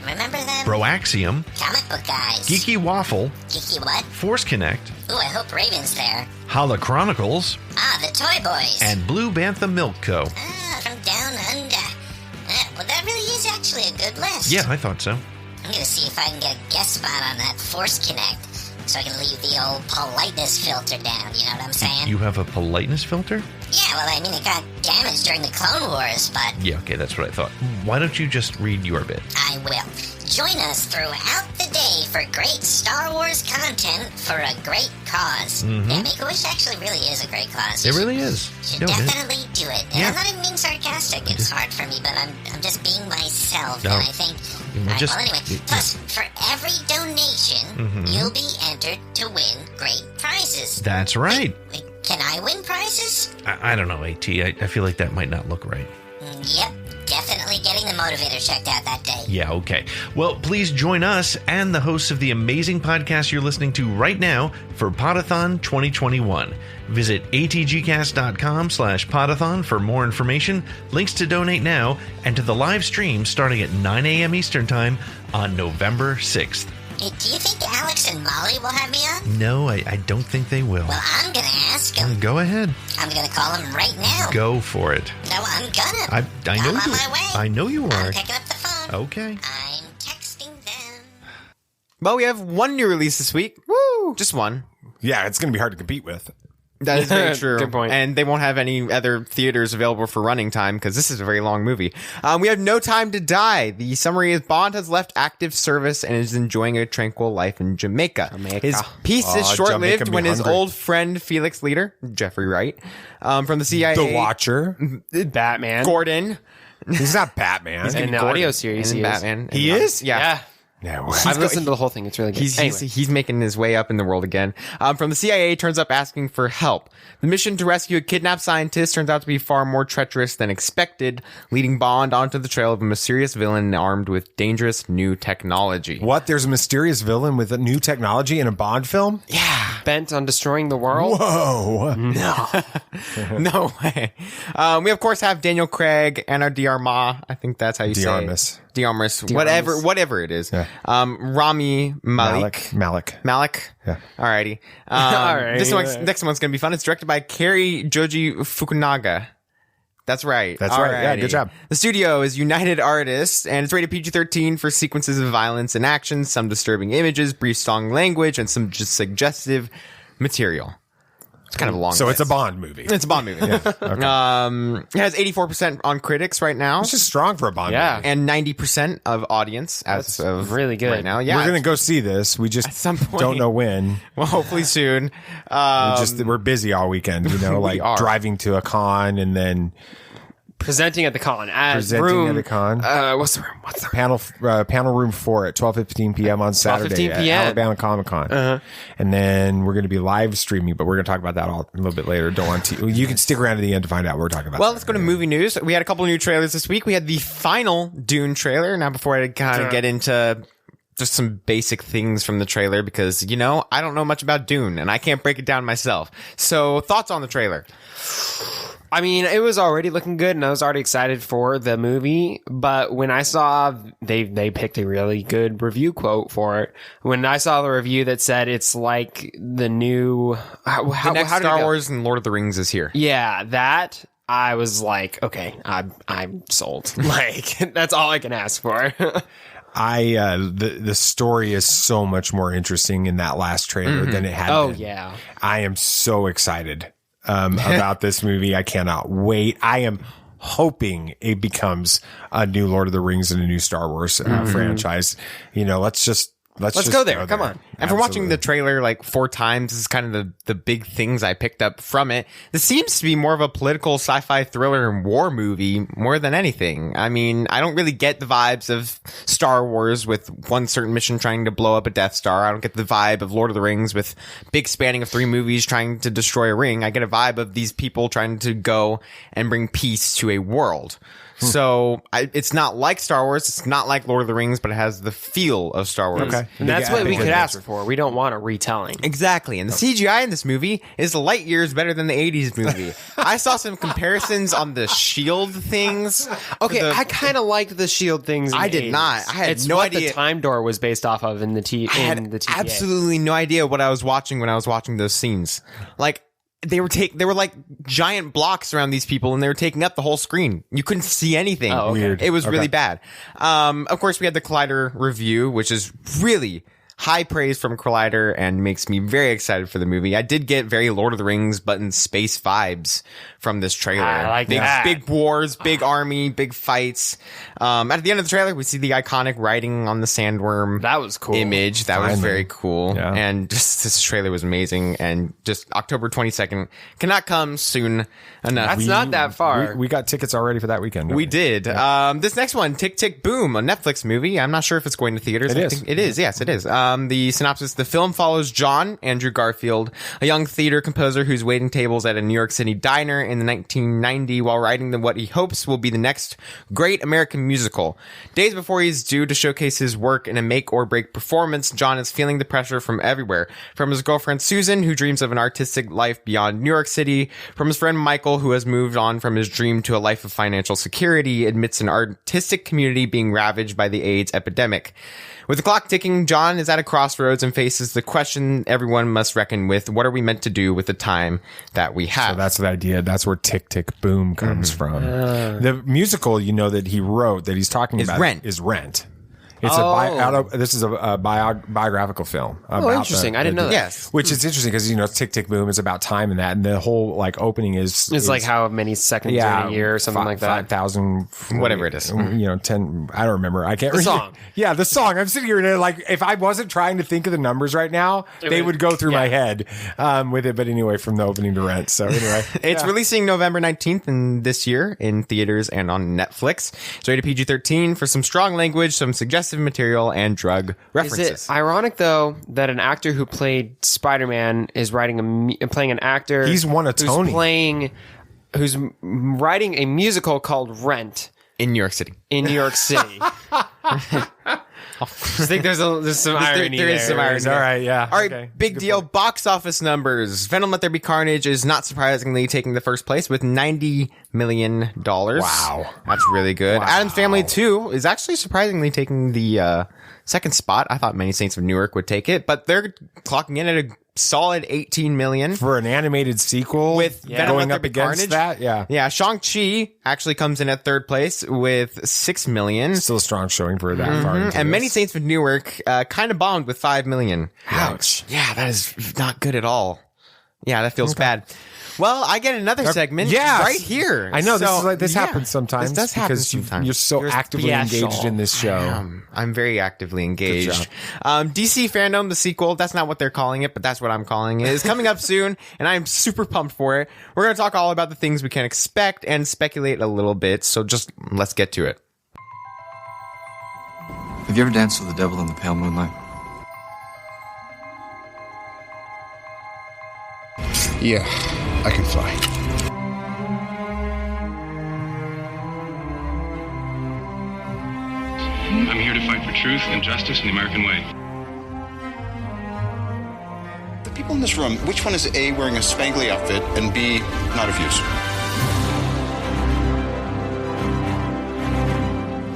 Remember them? Broaxium. Comic book guys. Geeky Waffle. Geeky what? Force Connect. Ooh, I hope Raven's there. Holla Chronicles. The Toy Boys. And Blue Bantha Milk Co. From Down Under. Well, that really is actually a good list. Yeah, I thought so. I'm going to see if I can get a guest spot on that Force Connect so I can leave the old politeness filter down, you know what I'm saying? You have a politeness filter? Yeah, well, I mean, it got damaged during the Clone Wars, but... Yeah, okay, that's what I thought. Why don't you just read your bit? I will. Join us throughout the day for great Star Wars content for a great cause. Mm-hmm. Yeah, Make-A-Wish actually really is a great cause. It really is. You should definitely do it. And Yeah. I'm not even being sarcastic. It's hard for me, but I'm just being myself. No. And I think... Just- well, anyway, plus, for every donation, Mhm. you'll be entered to win great prizes. That's right. Wait, can I win prizes? I don't know, AT. I feel like that might not look right. Yep, definitely getting the motivator checked out that day. Yeah, okay. Well, please join us and the hosts of the amazing podcast you're listening to right now for Podathon 2021. Visit atgcast.com/Podathon for more information, links to donate now, and to the live stream starting at 9 a.m. Eastern Time on November 6th. Hey, do you think Alex and Molly will have me on? No, I don't think they will. Well, I'm gonna ask them. Go ahead. I'm gonna call them right now. Go for it. No, I'm gonna. I know I'm on you. my way. I know you are. I'm picking up the phone. Okay. I'm texting them. Well, we have one new release this week. Woo! Just one. Yeah, it's going to be hard to compete with. That is very true. Good point. And they won't have any other theaters available for running time because this is a very long movie. We have No Time to Die. The summary is Bond has left active service and is enjoying a tranquil life in Jamaica. His peace is short-lived Jamaica when be his hungry. old friend Felix Leader, Jeffrey Wright, from the CIA, The Watcher. Batman. Gordon. He's not Batman. In the Gordon. audio series, And he Batman. He is? Yeah. No. I've listened to the whole thing. It's really good. He's making his way up in the world again. From the CIA turns up asking for help. The mission to rescue a kidnapped scientist turns out to be far more treacherous than expected, leading Bond onto the trail of a mysterious villain armed with dangerous new technology. What? There's a mysterious villain with a new technology in a Bond film? Yeah. Bent on destroying the world? Whoa. No. No way. We, of course, have Daniel Craig and our Diarma. I think that's how you say it. Diarmas. Whatever it is. Yeah. Rami Malek. Malik. Yeah. Alrighty. Next one's gonna be fun. It's directed by Kari Joji Fukunaga. That's right. That's right. Yeah, good job. The studio is United Artists, and it's rated PG-13 for sequences of violence and action, some disturbing images, brief song language, and some just suggestive material. It's kind of a long So list. it's a Bond movie. It's a Bond movie. Yeah. Okay. It has 84% on critics right now. It's just strong for a Bond movie. And 90% of audience as of really good right now. Yeah. We're going to go see this. We just At some point. don't know when. Well, hopefully soon. We're busy all weekend, like driving to a con and then presenting at the con. What's the panel room 4 at 12:15 p.m. on Saturday at Alabama Comic-Con. And then we're going to be live streaming, but we're going to talk about that a little bit later. Don't want to. You can stick around to the end to find out what we're talking about. Well, let's go to movie news. We had a couple of new trailers this week. We had the final Dune trailer. Now, before I kind of get into just some basic things from the trailer, because, you know, I don't know much about Dune and I can't break it down myself. So, thoughts on the trailer? I mean, it was already looking good and I was already excited for the movie, but when I saw they picked a really good review quote for it, when I saw the review that said it's like the new the next Star Wars and Lord of the Rings is here. Yeah, that I was like, okay, I'm sold. Like, that's all I can ask for. The story is so much more interesting in that last trailer than it had been. Oh yeah. I am so excited about this movie. I cannot wait. I am hoping it becomes a new Lord of the Rings and a new Star Wars franchise. You know, let's go there. Come on. And for watching the trailer like 4 times, this is kind of the big things I picked up from it. This seems to be more of a political sci-fi thriller and war movie more than anything. I mean, I don't really get the vibes of Star Wars with one certain mission trying to blow up a Death Star. I don't get the vibe of Lord of the Rings with big spanning of 3 movies trying to destroy a ring. I get a vibe of these people trying to go and bring peace to a world. So it's not like Star Wars. It's not like Lord of the Rings, but it has the feel of Star Wars. Okay. And that's what we could ask for. We don't want a retelling. Exactly. And the CGI in this movie is light years better than the 80s movie. I saw some comparisons on the shield things. Okay, I kind of liked the shield things. I did not. I had no idea. The Time Door was based off of in the TVA. I had absolutely no idea what I was watching when I was watching those scenes. Like, they were like giant blocks around these people and they were taking up the whole screen. You couldn't see anything. Oh, okay. Weird. It was really bad. Of course we had the Collider review, which is really high praise from Collider and makes me very excited for the movie. I did get very Lord of the Rings but in space vibes from this trailer. I like that. Big wars, big army, big fights. At the end of the trailer, we see the iconic writing on the sandworm. That was cool. Image. That was very cool. Yeah. And just this trailer was amazing. And just October 22nd cannot come soon enough. That's not that far. We got tickets already for that weekend. We did. Yeah. This next one, Tick Tick Boom, a Netflix movie. I'm not sure if it's going to theaters. It is. Think it is. Yes, it is. The synopsis, the film follows John Andrew Garfield, a young theater composer who's waiting tables at a New York City diner in the 1990 while writing what he hopes will be the next great American musical. Days before he's due to showcase his work in a make or break performance, John is feeling the pressure from everywhere. From his girlfriend Susan, who dreams of an artistic life beyond New York City, from his friend Michael, who has moved on from his dream to a life of financial security amidst an artistic community being ravaged by the AIDS epidemic. With the clock ticking, John is at a crossroads and faces the question everyone must reckon with: what are we meant to do with the time that we have? So that's the idea. That's where Tick Tick Boom comes from. The musical, you know, that he wrote, that he's talking about, is Rent. It's this is a biographical film. Oh, interesting. I didn't know that. Yes. Which is interesting because, you know, Tick Tick Boom is about time and that. And the whole, like, opening is like how many seconds in a year or something like that. 5,000. Whatever it is. You know, 10. I don't remember. I can't remember. The song. Yeah, the song. I'm sitting here and, like, if I wasn't trying to think of the numbers right now, they would go through my head with it. But anyway, from the opening to Rent. So anyway. It's releasing November 19th in this year in theaters and on Netflix. It's rated PG-13 for some strong language, some suggestive material, and drug references. Is it ironic though that an actor who played Spider-Man is playing an actor? He's won a Tony. Who's writing a musical called Rent in New York City. I think there's some irony there. There is some irony. All right, yeah. All right, okay. big deal. Point. Box office numbers. Venom Let There Be Carnage is not surprisingly taking the first place with $90 million. Wow. That's really good. Wow. Addams Family 2 is actually surprisingly taking the second spot. I thought Many Saints of Newark would take it, but they're clocking in at a solid $18 million for an animated sequel with going up against Carnage. that. Yeah. Shang-Chi actually comes in at third place with $6 million. Still a strong showing for that far into and this. Many Saints of Newark kind of bombed with $5 million. Ouch. Yeah, that is not good at all. Yeah, that feels bad. Well, I get another segment right here. I know, this happens sometimes. This does happen because sometimes. You're so actively engaged in this show. I'm very actively engaged. DC Fandome, the sequel, that's not what they're calling it, but that's what I'm calling it, is coming up soon, and I'm super pumped for it. We're going to talk all about the things we can expect and speculate a little bit, so just let's get to it. Have you ever danced with the devil in the pale moonlight? Yeah, I can fly. I'm here to fight for truth and justice in the American way. The people in this room, which one is A, wearing a spangly outfit, and B, not of use?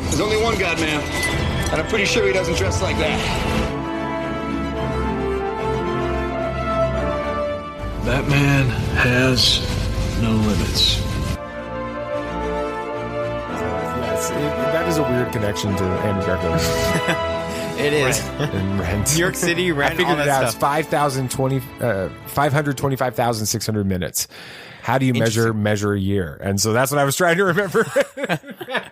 There's only one God, man. And I'm pretty sure he doesn't dress like that. Batman has no limits. Yes, that is a weird connection to Andrew Garfield. It is. And Rent. New York City, Rent, I figured all it that out. stuff. It's 525,600 minutes. How do you measure a year? And so that's what I was trying to remember.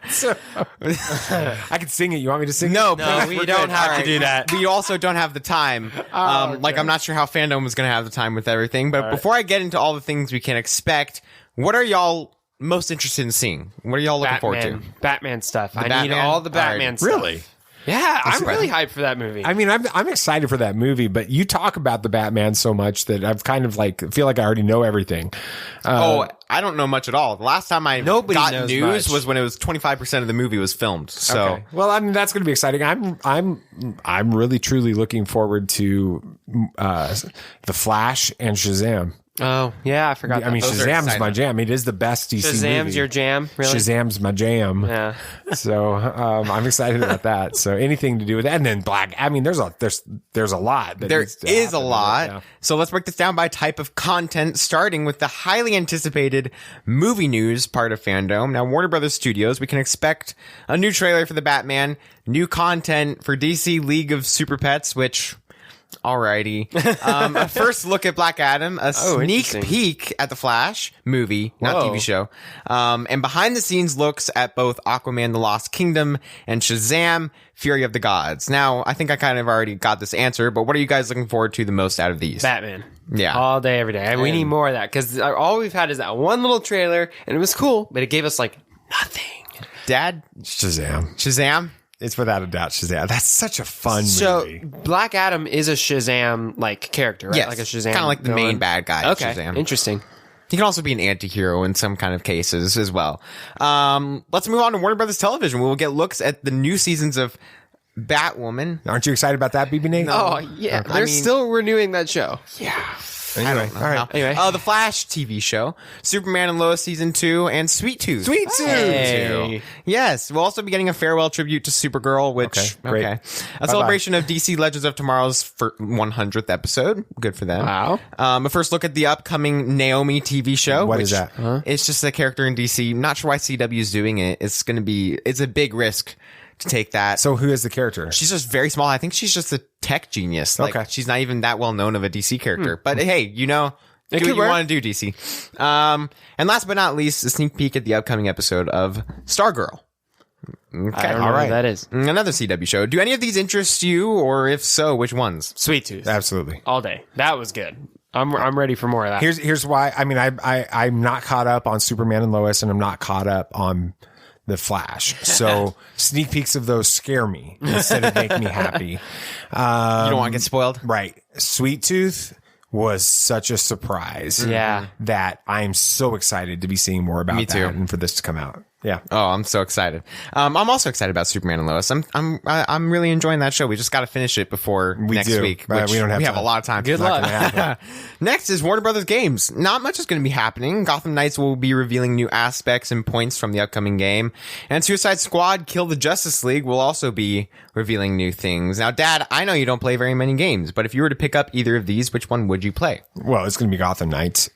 So, I could sing it. You want me to sing No, it? please, we we're don't good. have All to do that. We also don't have the time. Like, I'm not sure how Fandome is going to have the time with everything. But before I get into all the things we can expect, what are y'all most interested in seeing? What are y'all looking forward to? Batman stuff. I need Batman? all the Batman stuff. Really? Yeah, I'm really hyped for that movie. I mean, I'm excited for that movie, but you talk about the Batman so much that I've kind of feel like I already know everything. I don't know much at all. The last time I got knows news much. was when it was 25% of the movie was filmed. So, Okay. Well, I mean, that's going to be exciting. I'm really truly looking forward to The Flash and Shazam. Oh, yeah, I forgot. I mean, Those are Shazam's exciting. my jam. It is the best DC Shazam's movie. your jam, really? Shazam's my jam. Yeah. So I'm excited about that. So anything to do with that, and then Black. I mean, there's a lot. That there needs to is a happen. lot. Yeah. So let's break this down by type of content, starting with the highly anticipated movie news part of Fandome. Now, Warner Brothers Studios, we can expect a new trailer for the Batman, new content for DC League of Super Pets, which... Alrighty. A first look at Black Adam, a sneak peek at the Flash movie, not TV show, and behind the scenes looks at both Aquaman the Lost Kingdom and Shazam Fury of the Gods. Now, I think I kind of already got this answer, but what are you guys looking forward to the most out of these? Batman. Yeah. All day, every day. And we need more of that because all we've had is that one little trailer and it was cool, but it gave us nothing. Dad? Shazam? It's without a doubt Shazam. That's such a fun So movie. Black Adam is a Shazam character, right? Yes. Like a Shazam. Kind of like the main bad guy. Okay. Shazam. Interesting. He can also be an anti-hero in some kind of cases as well. Let's move on to Warner Brothers Television. We'll get looks at the new seasons of Batwoman. Aren't you excited about that, BB Nate? Oh, yeah. Okay. They're still renewing that show. Yeah. Anyway, all right. Anyway. The Flash TV show, Superman and Lois season 2, and Sweet Tooth. Sweet Tooth. Hey. Yes, we'll also be getting a farewell tribute to Supergirl, which great. A celebration of DC Legends of Tomorrow's 100th episode. Good for them. Wow. A first look at the upcoming Naomi TV show. What which is that? It's just a character in DC. Not sure why CW is doing it. It's a big risk to take that. So who is the character? She's just very small. I think she's just a tech genius. Okay. She's not even that well known of a DC character. But hey, do what could you work. want to do, DC. And last but not least, a sneak peek at the upcoming episode of Stargirl. Okay. I don't know what that is. Another CW show. Do any of these interest you, or if so, which ones? Sweet Tooth. Absolutely. All day. That was good. I'm ready for more of that. Here's why. I mean, I'm not caught up on Superman and Lois, and I'm not caught up on The Flash. So sneak peeks of those scare me instead of make me happy. You don't want to get spoiled? Right. Sweet Tooth was such a surprise. Yeah. That I'm so excited to be seeing more about Me too. that and for this to come out. Yeah. Oh, I'm so excited. I'm also excited about Superman and Lois. I'm really enjoying that show. We just got to finish it before next do. week. We Which don't have we have time. a lot of time. Good luck. Next is Warner Brothers Games. Not much is going to be happening. Gotham Knights will be revealing new aspects and points from the upcoming game. And Suicide Squad Kill the Justice League will also be revealing new things. Now, Dad, I know you don't play very many games, but if you were to pick up either of these, which one would you play? Well, it's going to be Gotham Knights.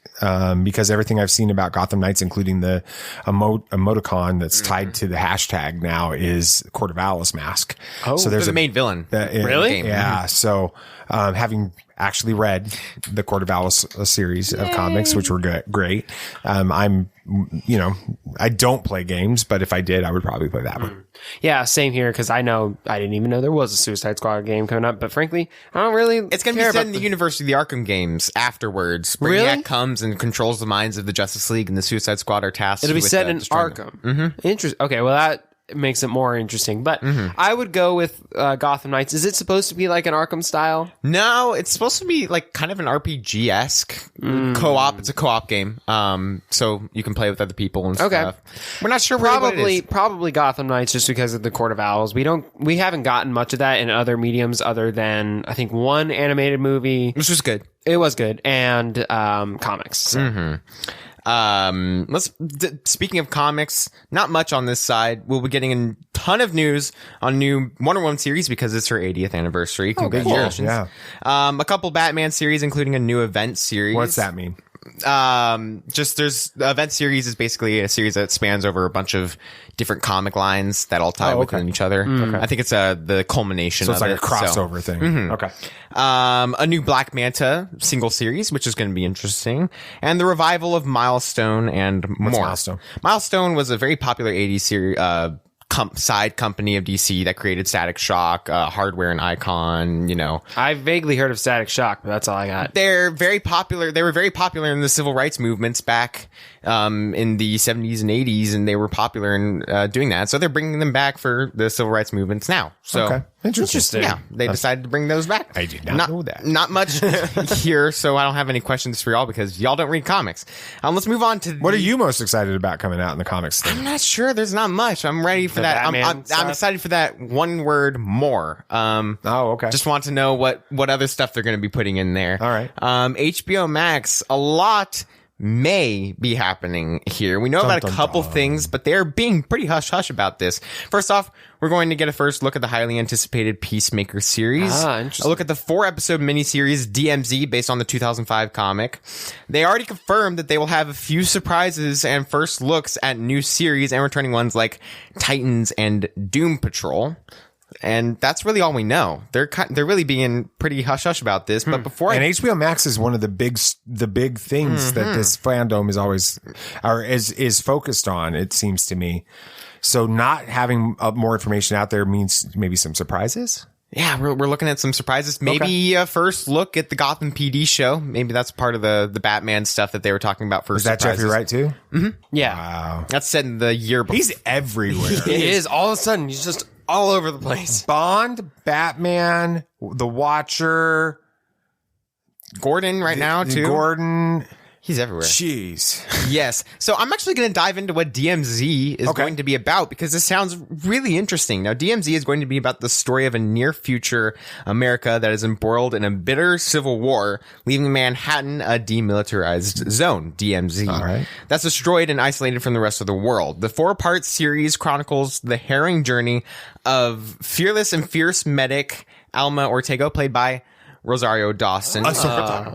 Because everything I've seen about Gotham Knights, including the emoticon that's tied to the hashtag now, is Court of Owl's mask. Oh, so there's the main villain. Really? Yeah. So, having actually read the Court of Owls series of comics, which were great. I don't play games, but if I did, I would probably play that one. Yeah, same here, because I didn't even know there was a Suicide Squad game coming up, but frankly, I don't really It's going to be set in the universe of the Arkham games afterwards. Brainiac comes and controls the minds of the Justice League, and the Suicide Squad are tasked It'll be with set in destroying Arkham. them. Interesting. Okay, well, makes it more interesting. But I would go with Gotham Knights. Is it supposed to be like an Arkham style? No, it's supposed to be like kind of an RPG-esque co-op. It's a co-op game, so you can play with other people and stuff. We're not sure probably Gotham Knights, just because of the Court of Owls. We haven't gotten much of that in other mediums other than I think one animated movie, which was good. It was good, and comics. So. Speaking of comics, not much on this side. We'll be getting a ton of news on new Wonder Woman series because it's her 80th anniversary. Congratulations. Yeah. A couple Batman series, including a new event series. What's that mean? There's the event series is basically a series that spans over a bunch of different comic lines that all tie within each other. I think it's the culmination of it. So it's like a crossover thing. Okay. A new Black Manta single series, which is going to be interesting, and the revival of Milestone and more. Milestone? Milestone was a very popular 80s series, side company of DC that created Static Shock, Hardware and Icon, I vaguely heard of Static Shock, but that's all I got. They're very popular. They were very popular in the civil rights movements back in the 70s and 80s, and they were popular in doing that. So they're bringing them back for the civil rights movements now. So interesting. Yeah, they decided to bring those back. I did not know that. Not much here, so I don't have any questions for y'all because y'all don't read comics. Let's move on to what are you most excited about coming out in the comics thing? I'm not sure. There's not much. I'm ready for that. I'm excited for that one word more. Okay. Just want to know what other stuff they're going to be putting in there. All right. HBO Max, a lot may be happening here. We know about a couple things, but they're being pretty hush-hush about this. First off, we're going to get a first look at the highly anticipated Peacemaker series. A look at the 4-episode miniseries DMZ based on the 2005 comic. They already confirmed that they will have a few surprises and first looks at new series and returning ones like Titans and Doom Patrol. And that's really all we know. They're really being pretty hush-hush about this. But before HBO Max is one of the big things that this fandom is always, or is focused on, it seems to me. So not having more information out there means maybe some surprises. Yeah, we're looking at some surprises. Maybe a first look at the Gotham PD show. Maybe that's part of the Batman stuff that they were talking about first. Is that surprises. Jeffrey Wright too? Mm-hmm. Yeah. Wow. That's set in the year before. He's everywhere. He is. All of a sudden, he's just all over the place. Bond, Batman, The Watcher, Gordon now too. Gordon. He's everywhere. Jeez. Yes. So I'm actually going to dive into what DMZ is going to be about because this sounds really interesting. Now, DMZ is going to be about the story of a near future America that is embroiled in a bitter civil war, leaving Manhattan a demilitarized zone, DMZ. All right. That's destroyed and isolated from the rest of the world. The 4-part series chronicles the harrowing journey of fearless and fierce medic Alma Ortega, played by Rosario Dawson.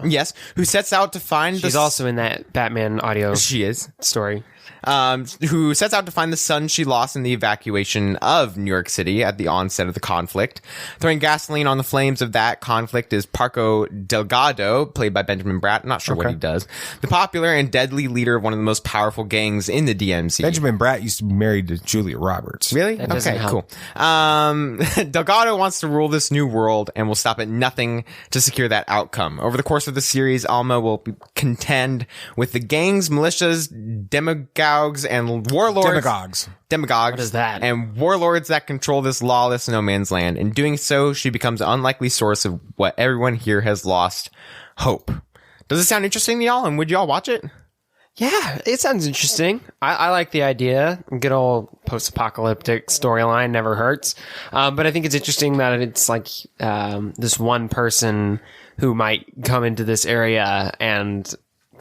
Yes, who sets out to find She's also in that Batman audio story. Who sets out to find the son she lost in the evacuation of New York City at the onset of the conflict. Throwing gasoline on the flames of that conflict is Paco Delgado, played by Benjamin Bratt. Not sure what he does. The popular and deadly leader of one of the most powerful gangs in the DMZ. Benjamin Bratt used to be married to Julia Roberts. Really? That doesn't help. Cool. Delgado wants to rule this new world and will stop at nothing to secure that outcome. Over the course of the series, Alma will contend with the gangs, militias, demagogues, and warlords. Demagogues. What is that? And warlords that control this lawless no man's land. In doing so, she becomes an unlikely source of what everyone here has lost: hope. Does it sound interesting to y'all? And would y'all watch it? Yeah, it sounds interesting. I like the idea. Good old post-apocalyptic storyline never hurts. But I think it's interesting that it's like this one person who might come into this area and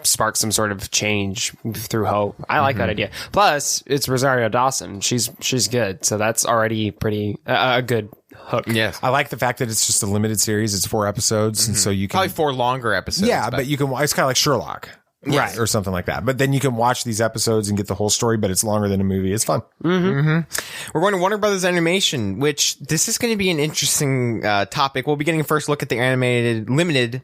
spark some sort of change through hope. I like that idea. Plus, it's Rosario Dawson. She's good, so that's already pretty a good hook. Yes, I like the fact that it's just a limited series. It's 4 episodes, and so you can probably 4 longer episodes. Yeah, but you can. It's kind of like Sherlock. Right. Or something like that. But then you can watch these episodes and get the whole story, but it's longer than a movie. It's fun. We're going to Warner Brothers Animation, which this is going to be an interesting topic. We'll be getting a first look at the animated limited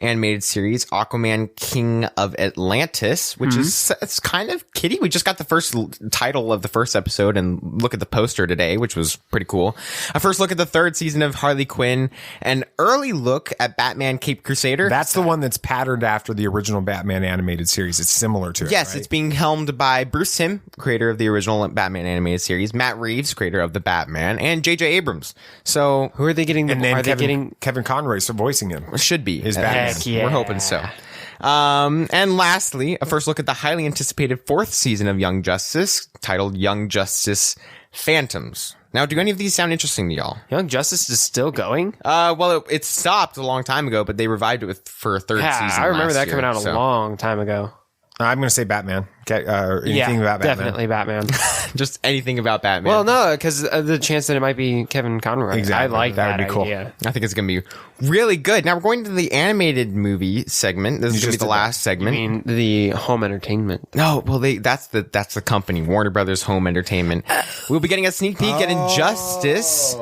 animated series, Aquaman King of Atlantis, which is it's kind of kiddie. We just got the first title of the first episode and look at the poster today, which was pretty cool. A first look at the third season of Harley Quinn, an early look at Batman Caped Crusader. That's the one that's patterned after the original Batman animated series. It's similar to it. Yes, right? It's being helmed by Bruce Timm, creator of the original Batman animated series, Matt Reeves, creator of the Batman, and J.J. Abrams. So who are they getting? And then Kevin Conroy voicing him. Should be his Batman. Yeah. We're hoping so. And lastly, a first look at the highly anticipated fourth season of Young Justice, titled Young Justice Phantoms. Now, do any of these sound interesting to y'all? Young Justice is still going? Well, it stopped a long time ago, but they revived it for a third season. I remember that coming out a long time ago. I'm going to say Batman. Anything about Batman. Definitely Batman. Just anything about Batman. Well, no, because the chance that it might be Kevin Conroy. Exactly. I like that. Would be cool. Idea. I think it's going to be really good. Now we're going to the animated movie segment. This is going to be the last segment. I mean, the home entertainment. No, well, that's the company, Warner Brothers Home Entertainment. We'll be getting a sneak peek at Injustice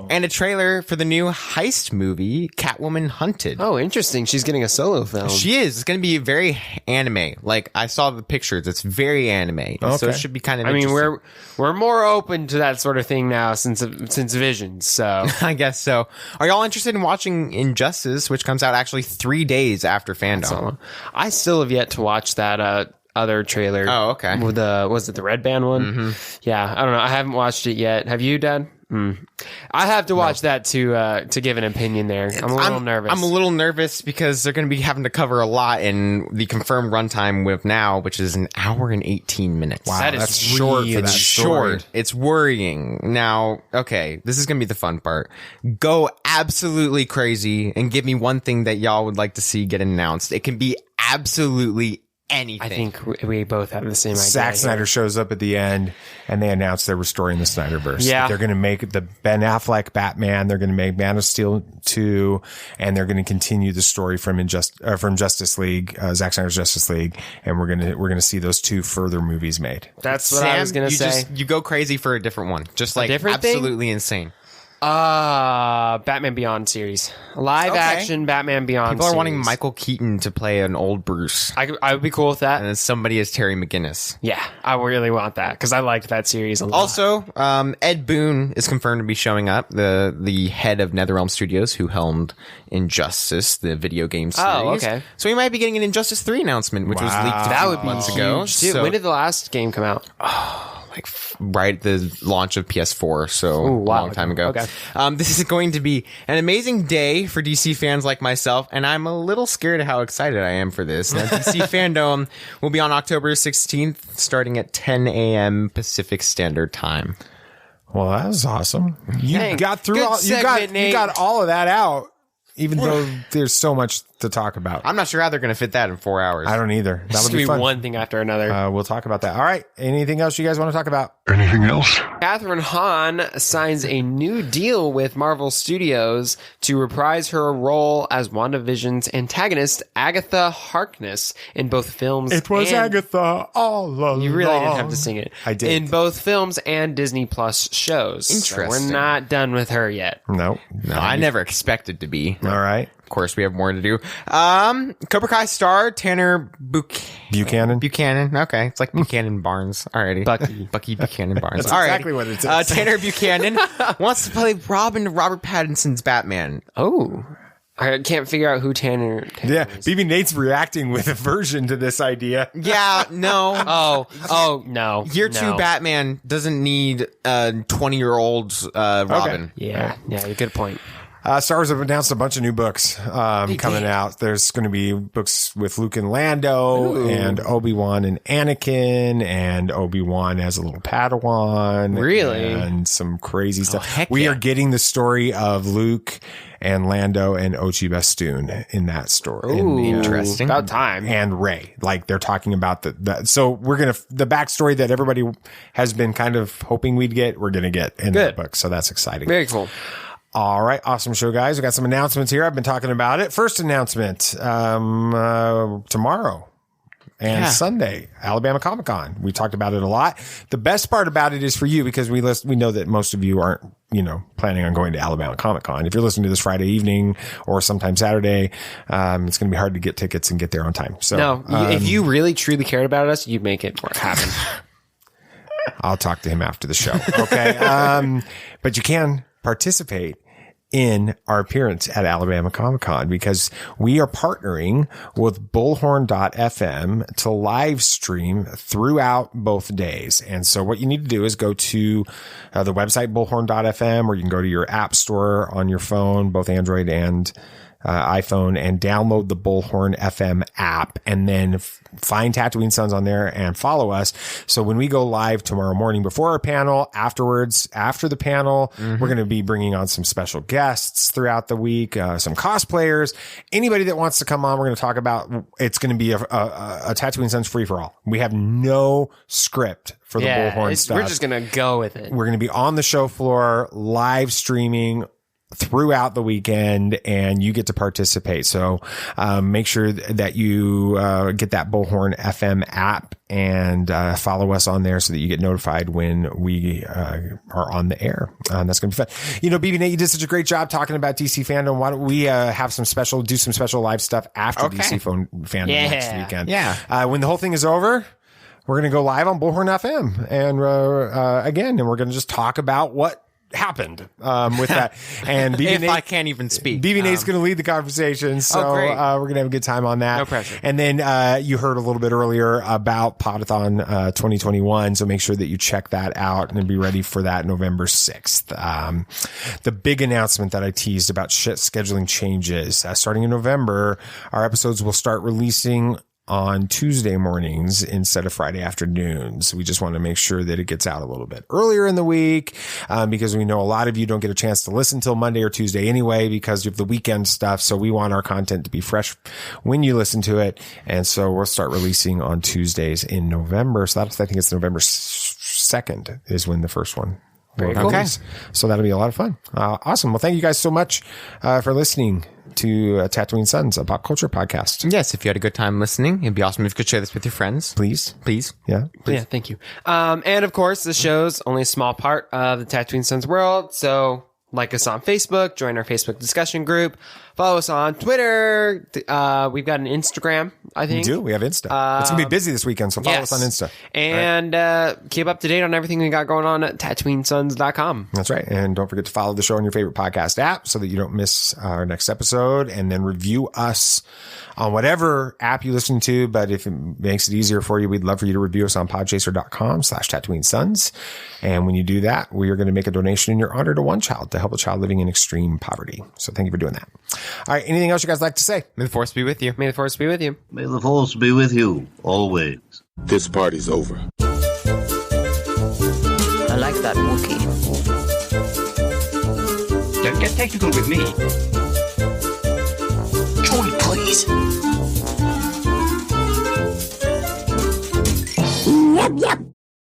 and a trailer for the new heist movie, Catwoman Hunted. Oh, interesting. She's getting a solo film. She is. It's going to be very anime. Like, I saw the pictures. It's very anime. Okay. So it should be kind of interesting. I mean, we're more open to that sort of thing now since Visions, so. I guess so. Are y'all interested in watching Injustice, which comes out actually 3 days after Fandom? I still have yet to watch that other trailer. Oh, okay. With was it the red band one? Mm-hmm. Yeah, I don't know. I haven't watched it yet. Have you, Dad? I have to watch that to give an opinion there. I'm a little nervous. I'm a little nervous because they're going to be having to cover a lot in the confirmed runtime with now, which is an hour and 18 minutes. Wow, that's short for that story. It's worrying. Now, okay, this is going to be the fun part. Go absolutely crazy and give me one thing that y'all would like to see get announced. It can be absolutely anything. I think we both have the same idea. Zack Snyder shows up at the end and they announce they're restoring the Snyderverse. Yeah. They're going to make the Ben Affleck Batman. They're going to make Man of Steel 2, and they're going to continue the story from Justice League, Zack Snyder's Justice League, and we're going to see those 2 further movies made. That's what I was going to say. You go crazy for a different one. Just like absolutely insane. Batman Beyond series. Live action Batman Beyond People are series. wanting Michael Keaton to play an old Bruce. I would be cool with that. And then somebody is Terry McGinnis. Yeah, I really want that because I liked that series a lot. Also, Ed Boon is confirmed to be showing up, the head of NetherRealm Studios, who helmed Injustice, the video game series. Oh, okay. So we might be getting an Injustice 3 announcement, which was leaked a few months ago. So, when did the last game come out? Like right at the launch of PS4, so a long time ago. Okay. This is going to be an amazing day for DC fans like myself, and I'm a little scared of how excited I am for this. Now, DC Fandome will be on October 16th, starting at 10 a.m. Pacific Standard Time. Well, that was awesome. You got through good all. segment, You got all of that out. Even though there's so much to talk about. I'm not sure how they're going to fit that in 4 hours. I don't either. That would be fun. One thing after another. We'll talk about that. All right. Anything else you guys want to talk about? Anything else? Catherine Hahn signs a new deal with Marvel Studios to reprise her role as WandaVision's antagonist, Agatha Harkness, in both films. It was Agatha all along. You really didn't have to sing it. I did. In both films and Disney Plus shows. Interesting. So we're not done with her yet. No, I never expected to be. All right. Of course, we have more to do. Cobra Kai star Tanner Buchanan. Okay. It's like Buchanan Barnes. Alrighty. Bucky Buchanan Barnes. That's exactly what it is. Tanner Buchanan wants to play Robin to Robert Pattinson's Batman. Oh. I can't figure out who Tanner is. BB Nate's reacting with aversion to this idea. Yeah, no. Oh, no. Year 2 Batman doesn't need a 20-year-old Robin. Okay. Yeah, good point. Star Wars have announced a bunch of new books coming out. There's going to be books with Luke and Lando and Obi-Wan and Anakin and Obi-Wan as a little Padawan. Really? And some crazy stuff. We are getting the story of Luke and Lando and Ochi Bestoon in that story. Ooh, interesting. About time. And Rey. Like they're talking about so we're going to, the backstory that everybody has been kind of hoping we'd get, we're going to get in that book. So that's exciting. Very cool. All right. Awesome show, guys. We got some announcements here. I've been talking about it. First announcement, tomorrow, and Sunday, Alabama Comic-Con. We talked about it a lot. The best part about it is for you because we know that most of you aren't, planning on going to Alabama Comic-Con. If you're listening to this Friday evening or sometime Saturday, it's going to be hard to get tickets and get there on time. So no, if you really truly cared about us, you'd make it happen. I'll talk to him after the show. Okay. But you can participate in our appearance at Alabama Comic-Con because we are partnering with bullhorn.fm to live stream throughout both days. And so what you need to do is go to the website bullhorn.fm, or you can go to your app store on your phone, both Android and iPhone, and download the Bullhorn FM app, and then find Tatooine Sons on there and follow us. So when we go live tomorrow morning before our panel, afterwards, after the panel, we're going to be bringing on some special guests throughout the week, some cosplayers, anybody that wants to come on. We're going to talk about, it's going to be a Tatooine Sons free for all. We have no script for the Bullhorn stuff. We're just going to go with it. We're going to be on the show floor, live streaming throughout the weekend, and you get to participate. So make sure that you get that Bullhorn FM app and follow us on there so that you get notified when we are on the air. That's going to be fun. BB Nate, you did such a great job talking about DC Fandome. Why don't we do some special live stuff after DC Fandome next weekend? Yeah. When the whole thing is over, we're going to go live on Bullhorn FM and we're going to just talk about what happened with that. And BB I can't even speak. BB Nate's going to lead the conversation. So we're going to have a good time on that. No pressure. And then you heard a little bit earlier about Podathon 2021. So make sure that you check that out and be ready for that November 6th. The big announcement that I teased about scheduling changes. Starting in November, our episodes will start releasing on Tuesday mornings instead of Friday afternoons. We just want to make sure that it gets out a little bit earlier in the week, because we know a lot of you don't get a chance to listen till Monday or Tuesday anyway, because of the weekend stuff. So we want our content to be fresh when you listen to it. And so we'll start releasing on Tuesdays in November. So I think it's November 2nd is when the first one. Okay. So that'll be a lot of fun. Awesome. Well, thank you guys so much for listening to Tatooine Sons, a pop culture podcast. Yes, if you had a good time listening, it'd be awesome if you could share this with your friends. Please. Yeah. Yeah, thank you. And of course, the show's only a small part of the Tatooine Sons world. So like us on Facebook, join our Facebook discussion group, follow us on Twitter. We've got an Instagram, I think. We do. We have Insta. It's going to be busy this weekend, so follow us on Insta. And keep up to date on everything we got going on at TatooineSons.com. That's right. And don't forget to follow the show on your favorite podcast app so that you don't miss our next episode, and then review us on whatever app you listen to. But if it makes it easier for you, we'd love for you to review us on podchaser.com/TatooineSons. And when you do that, we are going to make a donation in your honor to one child to help a child living in extreme poverty. So thank you for doing that. All right. Anything else you guys like to say? May the Force be with you. May the Force be with you. May the Force be with you, always. This party's over. I like that Wookiee. Don't get technical with me.